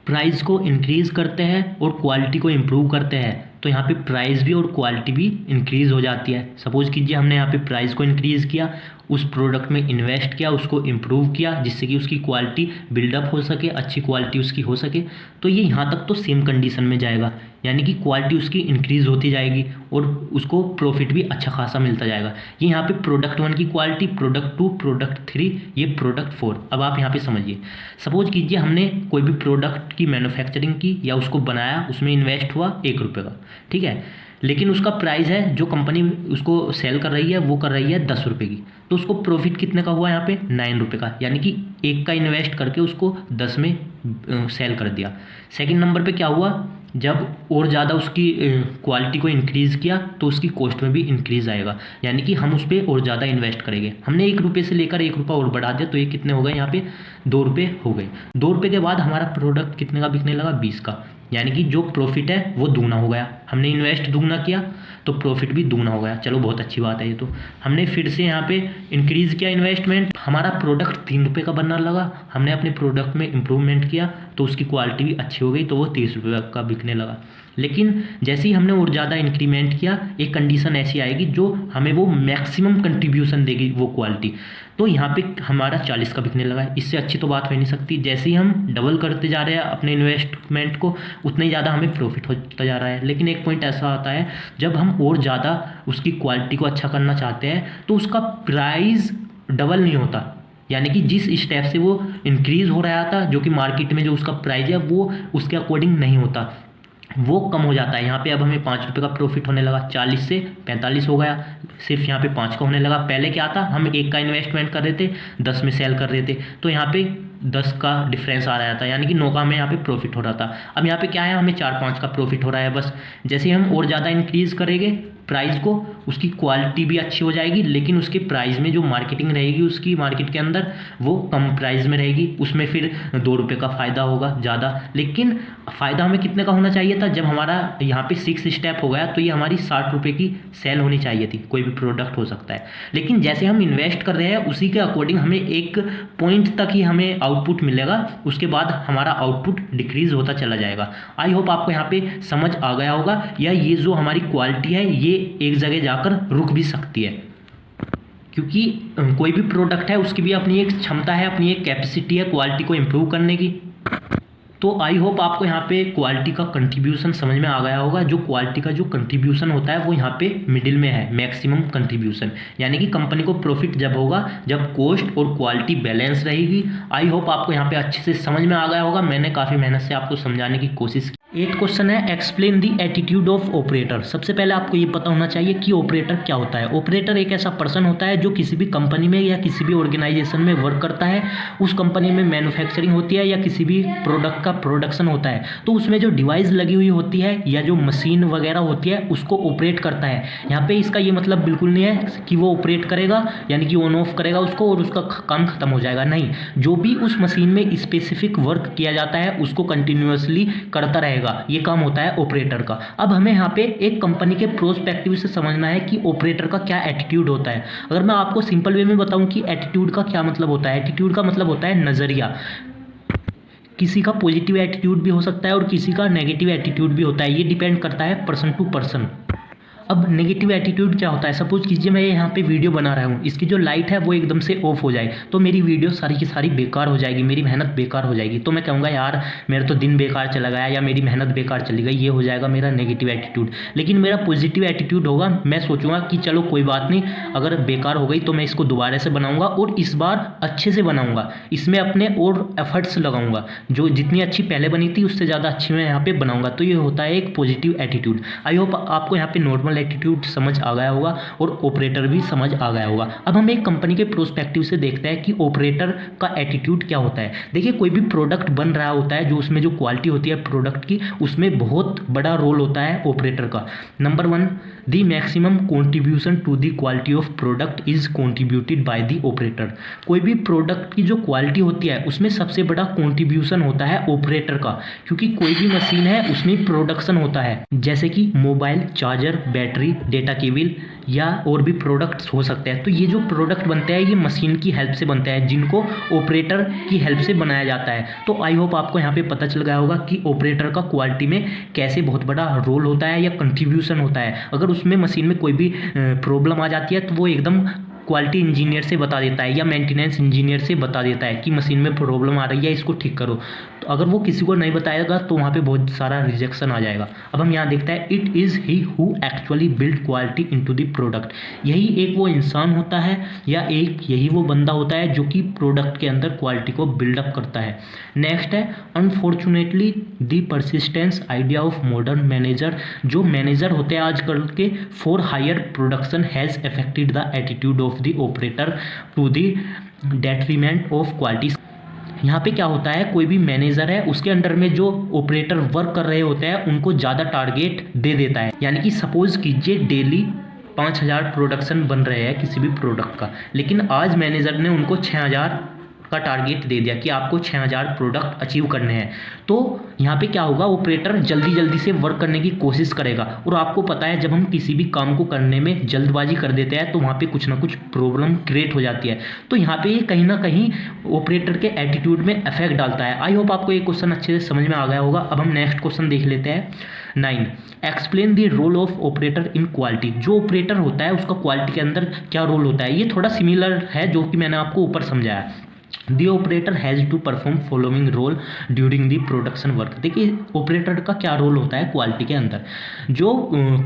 प्राइस को इंक्रीज़ करते हैं और क्वालिटी को इम्प्रूव करते हैं तो यहाँ पे प्राइस भी और क्वालिटी भी इंक्रीज़ हो जाती है। सपोज़ कीजिए हमने यहाँ पे प्राइस को इंक्रीज़ किया, उस प्रोडक्ट में इन्वेस्ट किया, उसको इम्प्रूव किया जिससे कि उसकी क्वालिटी बिल्डअप हो सके, अच्छी क्वालिटी उसकी हो सके, तो ये यहाँ तक तो सेम कंडीशन में जाएगा। यानी कि क्वालिटी उसकी इंक्रीज़ होती जाएगी और उसको प्रॉफिट भी अच्छा खासा मिलता जाएगा। ये यहाँ पे प्रोडक्ट 1 की क्वालिटी, प्रोडक्ट 2, प्रोडक्ट 3, ये प्रोडक्ट 4। अब आप यहाँ पे समझिए, सपोज कीजिए हमने कोई भी प्रोडक्ट की मैन्युफैक्चरिंग की या उसको बनाया, उसमें इन्वेस्ट हुआ 1 रुपये का, ठीक है, लेकिन उसका प्राइस है जो कंपनी उसको सेल कर रही है वो कर रही है 10 रुपये की, तो उसको प्रॉफिट कितने का हुआ यहाँ पे 9 रुपये का। यानी कि 1 का इन्वेस्ट करके उसको 10 में सेल कर दिया। सेकंड नंबर पे क्या हुआ, जब और ज़्यादा उसकी क्वालिटी को इंक्रीज़ किया तो उसकी कॉस्ट में भी इंक्रीज़ आएगा। यानी कि हम उस पर और ज़्यादा इन्वेस्ट करेंगे। हमने 1 रुपये से लेकर 1 रुपया और बढ़ा दिया तो ये कितने हो गए, यहाँ पे 2 रुपये हो गए। 2 रुपये के बाद हमारा प्रोडक्ट कितने का बिकने लगा, 20 का। यानी कि जो प्रॉफिट है वो दूना हो गया। हमने इन्वेस्ट दूना किया तो प्रॉफिट भी दूना हो गया। चलो बहुत अच्छी बात है ये तो। हमने फिर से यहाँ पे इंक्रीज़ किया इन्वेस्टमेंट, हमारा प्रोडक्ट 3 रुपये का बनने लगा। हमने अपने प्रोडक्ट में इम्प्रूवमेंट किया तो उसकी क्वालिटी भी अच्छी हो गई तो वो 30 रुपये का बिकने लगा। लेकिन जैसे ही हमने और ज़्यादा इंक्रीमेंट किया, एक कंडीशन ऐसी आएगी जो हमें वो मैक्सिमम कंट्रीब्यूशन देगी वो क्वालिटी, तो यहाँ पे हमारा 40 का बिकने लगा है। इससे अच्छी तो बात हो ही नहीं सकती। जैसे ही हम डबल करते जा रहे हैं अपने इन्वेस्टमेंट को, उतना ही ज़्यादा हमें प्रॉफिट होता जा रहा है। लेकिन एक पॉइंट ऐसा आता है जब हम और ज़्यादा उसकी क्वालिटी को अच्छा करना चाहते हैं तो उसका प्राइस डबल नहीं होता। यानी कि जिस स्टेप से वो इंक्रीज़ हो रहा था, जो कि मार्केट में जो उसका प्राइस है वो उसके अकॉर्डिंग नहीं होता, वो कम हो जाता है। यहाँ पे अब हमें 5 रुपये का प्रॉफिट होने लगा, 40 से 45 हो गया, सिर्फ यहाँ पे 5 का होने लगा। पहले क्या था, हम 1 का इन्वेस्टमेंट कर रहे थे, 10 में सेल कर रहे थे, तो यहाँ पे 10 का डिफरेंस आ रहा था, यानी कि 9 का हमें यहाँ पे प्रॉफिट हो रहा था। अब यहाँ पे क्या है, हमें 4-5 का प्रॉफिट हो रहा है बस। जैसे हम और ज़्यादा इंक्रीज़ करेंगे प्राइस को, उसकी क्वालिटी भी अच्छी हो जाएगी, लेकिन उसके प्राइस में जो मार्केटिंग रहेगी उसकी मार्केट के अंदर वो कम प्राइस में रहेगी। उसमें फिर 2 रुपये का फ़ायदा होगा ज़्यादा। लेकिन फ़ायदा हमें कितने का होना चाहिए था, जब हमारा यहाँ पे 6 स्टेप हो गया तो ये हमारी 60 रुपये की सेल होनी चाहिए थी। कोई भी प्रोडक्ट हो सकता है, लेकिन जैसे हम इन्वेस्ट कर रहे हैं उसी के अकॉर्डिंग हमें एक पॉइंट तक ही हमें आउटपुट मिलेगा, उसके बाद हमारा आउटपुट डिक्रीज़ होता चला जाएगा। आई होप आपको यहाँ पे समझ आ गया होगा, या ये जो हमारी क्वालिटी है ये एक जगह जाकर रुक भी सकती है, क्योंकि कोई भी प्रोडक्ट है उसकी भी अपनी एक क्षमता है, अपनी एक कैपेसिटी है क्वालिटी को इम्प्रूव करने की। तो आई होप आपको यहाँ पे क्वालिटी का कंट्रीब्यूशन समझ में आ गया होगा। जो क्वालिटी का जो कंट्रीब्यूशन होता है वो यहाँ पे मिडिल में है, मैक्सिमम कंट्रीब्यूशन। यानी कि कंपनी को प्रॉफिट जब होगा जब कॉस्ट और क्वालिटी बैलेंस रहेगी। आई होप आपको यहाँ पे अच्छे से समझ में आ गया होगा। मैंने काफ़ी मेहनत से आपको समझाने की कोशिश की। एट क्वेश्चन है, explain the attitude of operator. सबसे पहले आपको ये पता होना चाहिए कि ऑपरेटर क्या होता है। ऑपरेटर एक ऐसा पर्सन होता है जो किसी भी कंपनी में या किसी भी ऑर्गेनाइजेशन में वर्क करता है। उस कंपनी में मैन्युफैक्चरिंग होती है या किसी भी प्रोडक्ट का प्रोडक्शन होता है, तो उसमें जो डिवाइस लगी हुई होती है या जो मशीन वगैरह होती है उसको ऑपरेट करता है। यहाँ पे इसका ये मतलब बिल्कुल नहीं है कि वो ऑपरेट करेगा यानी कि ऑन ऑफ करेगा उसको और उसका काम खत्म हो जाएगा, नहीं। जो भी उस मशीन में स्पेसिफिक वर्क किया जाता है उसको कंटिन्यूअसली करता रहेगा, ये काम होता है ऑपरेटर का। अब हमें यहाँ पे एक कंपनी के प्रोस्पेक्टिव से समझना है कि ऑपरेटर का क्या एटीट्यूड होता है। अगर मैं आपको सिंपल वे में बताऊं कि एटीट्यूड का क्या मतलब होता है, एटीट्यूड का मतलब होता है नज़रिया। किसी का पॉजिटिव एटीट्यूड भी हो सकता है और किसी का नेगेटिव एटीट्यूड भी होता है, ये डिपेंड करता है पर्सन टू पर्सन। अब नेगेटिव एटीट्यूड क्या होता है, सपोज कीजिए मैं यहाँ पे वीडियो बना रहा हूँ, इसकी जो लाइट है वो एकदम से ऑफ हो जाए तो मेरी वीडियो सारी की सारी बेकार हो जाएगी, मेरी मेहनत बेकार हो जाएगी। तो मैं कहूँगा यार मेरा तो दिन बेकार चला गया या मेरी मेहनत बेकार चली गई, ये हो जाएगा मेरा नेगेटिव एटीट्यूड। लेकिन मेरा पॉजिटिव एटीट्यूड होगा, मैं सोचूंगा कि चलो कोई बात नहीं, अगर बेकार हो गई तो मैं इसको दोबारा से बनाऊंगा और इस बार अच्छे से बनाऊंगा, इसमें अपने और एफर्ट्स लगाऊंगा, जो जितनी अच्छी पहले बनी थी उससे ज़्यादा अच्छी मैं यहाँ पे बनाऊंगा। तो ये होता है एक पॉजिटिव एटीट्यूड। आई होप आपको यहाँ पे नॉर्मल एटीट्यूड समझ आ गया होगा और ऑपरेटर भी समझ आ गया होगा। अब हम एक कंपनी के प्रोस्पेक्टिव से देखते हैं कि ऑपरेटर का एटीट्यूड क्या होता है। देखिए कोई भी प्रोडक्ट बन रहा होता है, जो उसमें जो क्वालिटी होती है प्रोडक्ट की, उसमें बहुत बड़ा रोल होता है ऑपरेटर का। Number 1, the maximum contribution to the quality of product is contributed by the operator. कोई भी प्रोडक्ट की जो क्वालिटी होती है उसमें सबसे बड़ा कॉन्ट्रीब्यूशन होता है ऑपरेटर का, क्योंकि कोई भी मशीन है उसमें प्रोडक्शन होता है, जैसे कि mobile, charger, battery, data cable या और भी प्रोडक्ट्स हो सकते हैं। तो ये जो प्रोडक्ट बनते हैं ये मशीन की हेल्प से बनते हैं, जिनको ऑपरेटर की हेल्प से बनाया जाता है। तो आई होप आपको यहाँ पे पता चल गया होगा कि ऑपरेटर का क्वालिटी में कैसे बहुत बड़ा रोल होता है या कंट्रीब्यूशन होता है। अगर उसमें मशीन में कोई भी प्रॉब्लम आ जाती है तो वो एकदम क्वालिटी इंजीनियर से बता देता है या मेंटेनेंस इंजीनियर से बता देता है कि मशीन में प्रॉब्लम आ रही है, इसको ठीक करो। तो अगर वो किसी को नहीं बताएगा तो वहाँ पे बहुत सारा रिजेक्शन आ जाएगा। अब हम यहाँ देखते हैं, it is he who actually build quality into the product. यही एक वो इंसान होता है या यही वो बंदा होता है जो कि प्रोडक्ट के अंदर क्वालिटी को बिल्डअप करता है। नेक्स्ट है, unfortunately the persistence idea of modern manager. जो मैनेजर होते हैं आजकल के for higher production has affected the attitude of the operator to the detriment of quality. यहाँ पे क्या होता है, कोई भी मैनेजर है उसके अंडर में जो ऑपरेटर वर्क कर रहे होते हैं उनको ज़्यादा टारगेट दे देता है। यानी कि सपोज कीजिए डेली 5000 प्रोडक्शन बन रहे हैं किसी भी प्रोडक्ट का, लेकिन आज मैनेजर ने उनको 6000 का टारगेट दे दिया कि आपको 6000 प्रोडक्ट अचीव करने हैं। तो यहाँ पे क्या होगा, ऑपरेटर जल्दी से वर्क करने की कोशिश करेगा। और आपको पता है जब हम किसी भी काम को करने में जल्दबाजी कर देते हैं तो वहाँ पे कुछ ना कुछ प्रॉब्लम क्रिएट हो जाती है। तो यहाँ पे ये कहीं ना कहीं ऑपरेटर के एटीट्यूड में इफेक्ट डालता है। आई होप आपको ये क्वेश्चन अच्छे से समझ में आ गया होगा। अब हम नेक्स्ट क्वेश्चन देख लेते हैं। 9, explain the role of operator in quality. जो ऑपरेटर होता है उसका क्वालिटी के अंदर क्या रोल होता है। ये थोड़ा सिमिलर है जो कि मैंने आपको ऊपर समझाया। The operator has to perform following role during the production work. देखिए ऑपरेटर का क्या रोल होता है क्वालिटी के अंदर। जो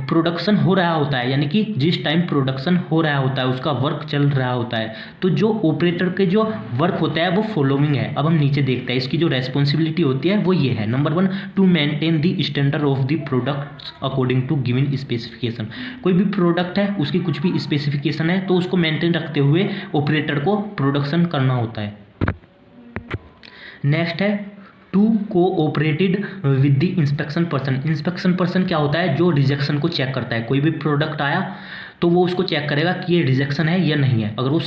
प्रोडक्शन हो रहा होता है, यानी कि जिस टाइम प्रोडक्शन हो रहा होता है उसका वर्क चल रहा होता है, तो जो ऑपरेटर के जो वर्क होता है वो फॉलोइंग है। अब हम नीचे देखते हैं, इसकी जो रेस्पॉन्सिबिलिटी होती है वो ये है। Number 1, to maintain the standard of the product according to given specification. कोई भी प्रोडक्ट है उसकी कुछ भी स्पेसिफिकेशन है तो उसको मेंटेन रखते हुए ऑपरेटर को प्रोडक्शन करना होता है। नेक्स्ट है, to cooperated with the inspection person. Inspection person क्या होता है, जो रिजेक्शन को चेक करता है। कोई भी प्रोडक्ट आया तो वो उसको चेक करेगा कि ये रिजेक्शन है या नहीं है। अगर वो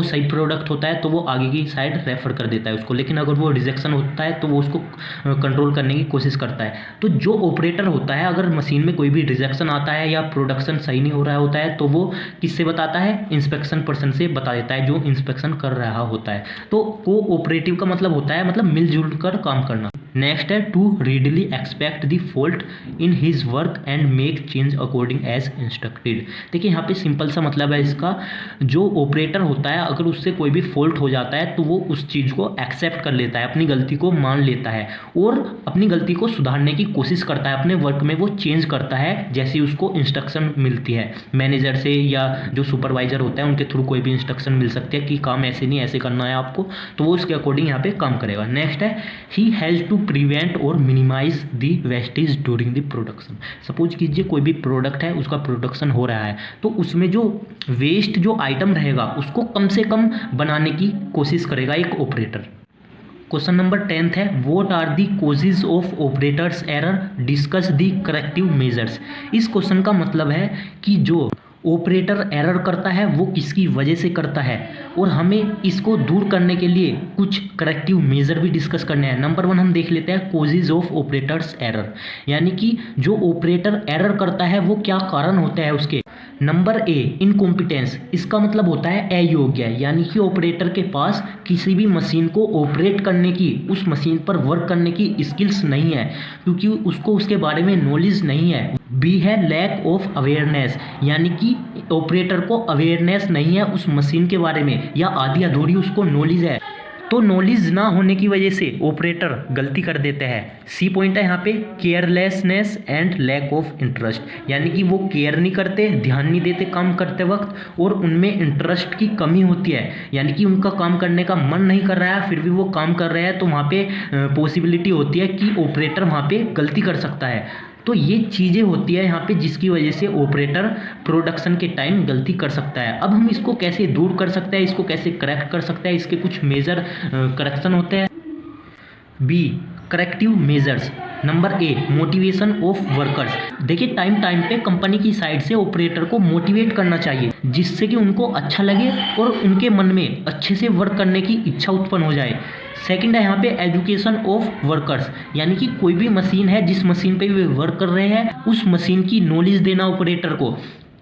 सही प्रोडक्ट होता है तो वो आगे की साइड रेफर कर देता है उसको, लेकिन अगर वो रिजेक्शन होता है तो वो उसको कंट्रोल करने की कोशिश करता है। तो जो ऑपरेटर होता है, अगर मशीन में कोई भी रिजेक्शन आता है या प्रोडक्शन सही नहीं हो रहा होता है तो वो किससे बताता है, इंस्पेक्शन पर्सन से बता देता है जो इंस्पेक्शन कर रहा होता है। तो कोऑपरेटिव का मतलब होता है मतलब मिलजुल कर काम करना। नेक्स्ट है, to readily expect the fault in his work and make change according as instructed. देखिए यहाँ पे सिंपल सा मतलब है इसका, जो ऑपरेटर होता है अगर उससे कोई भी फॉल्ट हो जाता है तो वो उस चीज़ को एक्सेप्ट कर लेता है, अपनी गलती को मान लेता है और अपनी गलती को सुधारने की कोशिश करता है। अपने वर्क में वो चेंज करता है जैसी उसको इंस्ट्रक्शन मिलती है मैनेजर से या जो सुपरवाइजर होता है उनके थ्रू कोई भी इंस्ट्रक्शन मिल सकती है कि काम ऐसे नहीं ऐसे करना है आपको, तो वो उसके अकॉर्डिंग यहाँ पे काम करेगा। नेक्स्ट है, ही हैज़ टू प्रिवेंट और minimize the wastage during the production. Suppose कीजिए कोई भी प्रोडक्ट है, उसका प्रोडक्शन हो रहा है, तो उसमें जो वेस्ट जो आइटम रहेगा उसको कम से कम बनाने की कोशिश करेगा एक ऑपरेटर। क्वेश्चन नंबर 10 है, what are the causes of operators error, discuss the corrective measures. इस क्वेश्चन का मतलब है कि जो ऑपरेटर एरर करता है वो किसकी वजह से करता है, और हमें इसको दूर करने के लिए कुछ करेक्टिव मेजर भी डिस्कस करने हैं। नंबर 1 हम देख लेते हैं कॉजेज ऑफ ऑपरेटर्स एरर, यानी कि जो ऑपरेटर एरर करता है वो क्या कारण होता है उसके। Number A, incompetence. इसका मतलब होता है अयोग्य, यानी कि ऑपरेटर के पास किसी भी मशीन को ऑपरेट करने की, उस मशीन पर वर्क करने की स्किल्स नहीं है, क्योंकि उसको उसके बारे में नॉलेज नहीं है। बी है लैक ऑफ अवेयरनेस, यानी कि ऑपरेटर को अवेयरनेस नहीं है उस मशीन के बारे में, या आधी अधूरी उसको नॉलेज है, तो नॉलेज ना होने की वजह से ऑपरेटर गलती कर देते हैं। सी पॉइंट है यहाँ पे carelessness and lack of interest, यानी कि वो केयर नहीं करते, ध्यान नहीं देते काम करते वक्त, और उनमें इंटरेस्ट की कमी होती है, यानी कि उनका काम करने का मन नहीं कर रहा है फिर भी वो काम कर रहे हैं, तो वहाँ पे पॉसिबिलिटी होती है कि ऑपरेटर वहाँ पे गलती कर सकता है। तो ये चीज़ें होती है यहाँ पे जिसकी वजह से ऑपरेटर प्रोडक्शन के टाइम गलती कर सकता है। अब हम इसको कैसे दूर कर सकते हैं, इसको कैसे करेक्ट कर सकते हैं, इसके कुछ मेजर करेक्शन होते हैं। B, corrective measures. Number A, motivation of workers. देखिए टाइम पे कंपनी की साइड से ऑपरेटर को मोटिवेट करना चाहिए, जिससे कि उनको अच्छा लगे और उनके मन में अच्छे से वर्क करने की इच्छा उत्पन्न हो जाए। सेकंड है यहाँ पे एजुकेशन ऑफ वर्कर्स, यानी कि कोई भी मशीन है, जिस मशीन पे वे वर्क कर रहे हैं उस मशीन की नॉलेज देना ऑपरेटर को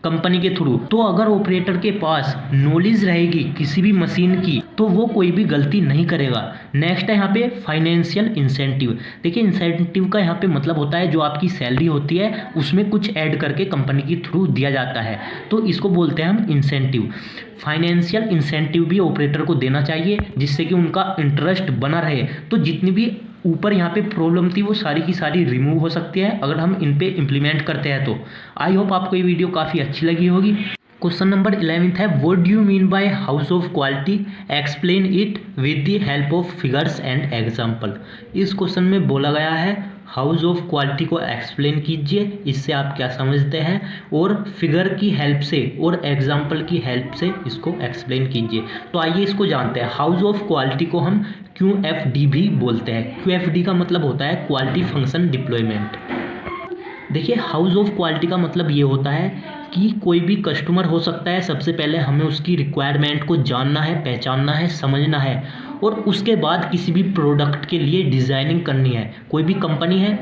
कंपनी के थ्रू। तो अगर ऑपरेटर के पास नॉलेज रहेगी किसी भी मशीन की तो वो कोई भी गलती नहीं करेगा। नेक्स्ट है यहाँ पे फाइनेंशियल इंसेंटिव। देखिए इंसेंटिव का यहाँ पे मतलब होता है जो आपकी सैलरी होती है उसमें कुछ ऐड करके कंपनी के थ्रू दिया जाता है, तो इसको बोलते हैं हम इंसेंटिव। फाइनेंशियल इंसेंटिव भी ऑपरेटर को देना चाहिए जिससे कि उनका इंटरेस्ट बना रहे, तो जितनी भी ऊपर यहाँ पे प्रॉब्लम थी वो सारी की सारी रिमूव हो सकती है अगर हम इन पे इम्प्लीमेंट करते हैं। तो आई होप आपको ये वीडियो काफ़ी अच्छी लगी होगी। क्वेश्चन नंबर 11 है, what do you mean by house of quality, explain it with the help of figures and example. इस क्वेश्चन में बोला गया है हाउस ऑफ क्वालिटी को एक्सप्लेन कीजिए, इससे आप क्या समझते हैं, और फिगर की हेल्प से और एग्जाम्पल की हेल्प से इसको एक्सप्लेन कीजिए। तो आइए इसको जानते हैं। हाउस ऑफ क्वालिटी को हम QFD भी बोलते हैं। QFD का मतलब होता है क्वालिटी फंक्शन डिप्लॉयमेंट। देखिए हाउस ऑफ क्वालिटी का मतलब ये होता है कि कोई भी कस्टमर हो सकता है, सबसे पहले हमें उसकी रिक्वायरमेंट को जानना है, पहचानना है, समझना है, और उसके बाद किसी भी प्रोडक्ट के लिए डिज़ाइनिंग करनी है। कोई भी कंपनी है,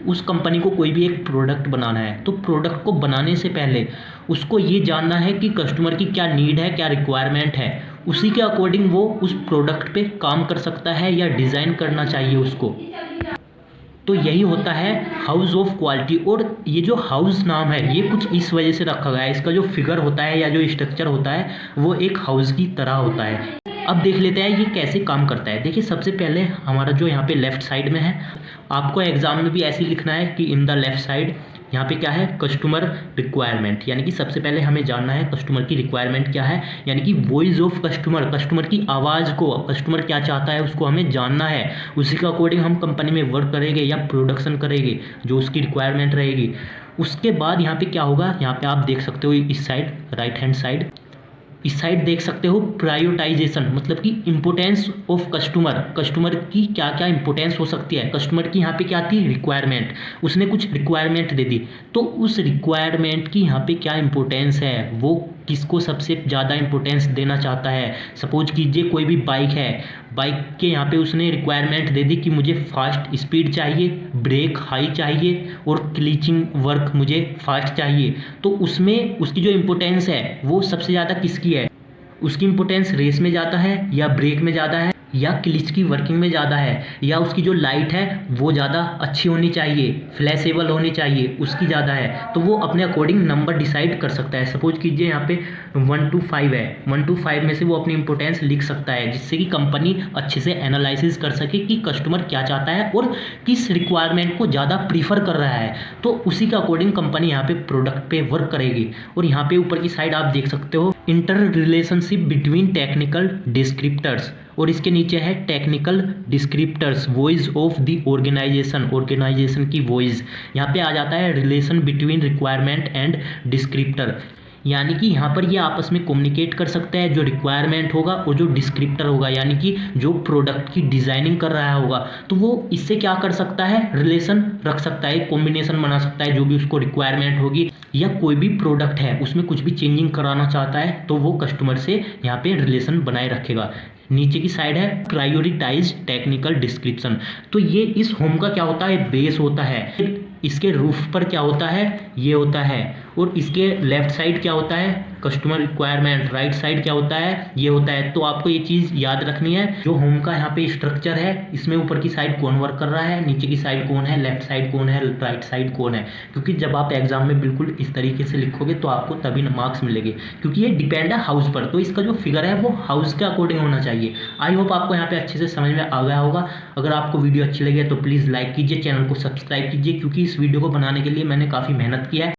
उस कंपनी को कोई भी एक प्रोडक्ट बनाना है, तो प्रोडक्ट को बनाने से पहले उसको ये जानना है कि कस्टमर की क्या नीड है, क्या रिक्वायरमेंट है, उसी के अकॉर्डिंग वो उस प्रोडक्ट पे काम कर सकता है या डिज़ाइन करना चाहिए उसको। तो यही होता है हाउस ऑफ क्वालिटी। और ये जो हाउस नाम है ये कुछ इस वजह से रखा गया है, इसका जो फिगर होता है या जो स्ट्रक्चर होता है वो एक हाउस की तरह होता है। अब देख लेते हैं ये कैसे काम करता है। देखिए सबसे पहले हमारा जो यहाँ पे लेफ्ट साइड में है, आपको एग्जाम में भी ऐसे ही लिखना है कि इन द लेफ्ट साइड यहाँ पे क्या है, कस्टमर रिक्वायरमेंट, यानी कि सबसे पहले हमें जानना है कस्टमर की रिक्वायरमेंट क्या है, यानी कि वॉइस ऑफ कस्टमर, कस्टमर की आवाज़ को, कस्टमर क्या चाहता है उसको हमें जानना है, उसी के अकॉर्डिंग हम कंपनी में वर्क करेंगे या प्रोडक्शन करेंगे जो उसकी रिक्वायरमेंट रहेगी। उसके बाद यहाँ पे क्या होगा, यहाँ पे आप देख सकते हो इस साइड राइट हैंड साइड, इस साइड देख सकते हो प्रायोरिटाइजेशन, मतलब कि इंपोर्टेंस ऑफ कस्टमर, कस्टमर की क्या क्या इंपोर्टेंस हो सकती है। कस्टमर की यहाँ पे क्या थी, रिक्वायरमेंट, उसने कुछ रिक्वायरमेंट दे दी, तो उस रिक्वायरमेंट की यहाँ पे क्या इंपोर्टेंस है, वो किसको सबसे ज़्यादा इंपोर्टेंस देना चाहता है। सपोज कीजिए कोई भी बाइक है, बाइक के यहाँ पे उसने रिक्वायरमेंट दे दी कि मुझे फास्ट स्पीड चाहिए, ब्रेक हाई चाहिए और क्लीचिंग वर्क मुझे फास्ट चाहिए, तो उसमें उसकी जो इंपोर्टेंस है वो सबसे ज़्यादा किसकी है, उसकी इंपोर्टेंस रेस में ज़्यादा है या ब्रेक में ज़्यादा है या क्लिच की वर्किंग में ज़्यादा है, या उसकी जो लाइट है वो ज़्यादा अच्छी होनी चाहिए, फ्लैशेबल होनी चाहिए, उसकी ज़्यादा है। तो वो अपने अकॉर्डिंग नंबर डिसाइड कर सकता है। सपोज कीजिए यहाँ पे 1 to 5 है, 1 to 5 में से वो अपनी इंपोर्टेंस लिख सकता है, जिससे कि कंपनी अच्छे से एनालिसिस कर सके कि कस्टमर क्या चाहता है और किस रिक्वायरमेंट को ज़्यादा प्रीफर कर रहा है, तो उसी के अकॉर्डिंग कंपनी यहाँ पे प्रोडक्ट पे वर्क करेगी। और यहाँ पे ऊपर की साइड आप देख सकते हो inter relationship between technical descriptors, और इसके नीचे है technical descriptors voice of the organization की वॉइस। यहाँ पे आ जाता है relation between requirement and descriptor, यानी कि यहाँ पर ये आपस में कम्युनिकेट कर सकते हैं, जो रिक्वायरमेंट होगा और जो डिस्क्रिप्टर होगा, यानी कि जो प्रोडक्ट की डिज़ाइनिंग कर रहा होगा, तो वो इससे क्या कर सकता है, रिलेशन रख सकता है, कॉम्बिनेशन बना सकता है। जो भी उसको रिक्वायरमेंट होगी या कोई भी प्रोडक्ट है उसमें कुछ भी चेंजिंग कराना चाहता है तो वो कस्टमर से यहाँ पे रिलेशन बनाए रखेगा। नीचे की साइड है प्रायोरिटाइज टेक्निकल डिस्क्रिप्शन, तो ये इस होम का क्या होता है, बेस होता है। इसके रूफ पर क्या होता है, ये होता है, और इसके लेफ्ट साइड क्या होता है, कस्टमर रिक्वायरमेंट, राइट साइड क्या होता है, ये होता है। तो आपको ये चीज़ याद रखनी है। जो होम का यहाँ पे स्ट्रक्चर है, इसमें ऊपर की साइड कौन वर्क कर रहा है, नीचे की साइड कौन है, लेफ्ट साइड कौन है, राइट साइड कौन है, क्योंकि जब आप एग्जाम में बिल्कुल इस तरीके से लिखोगे तो आपको तभी मार्क्स मिलेंगे, क्योंकि ये डिपेंड है हाउस पर। तो इसका जो फिगर है वो हाउस के अकॉर्डिंग होना चाहिए। आई होप आपको यहाँ पे अच्छे से समझ में आ गया होगा। अगर आपको वीडियो अच्छी लगे तो प्लीज़ लाइक कीजिए, चैनल को सब्सक्राइब कीजिए, क्योंकि इस वीडियो को बनाने के लिए मैंने काफ़ी मेहनत की है।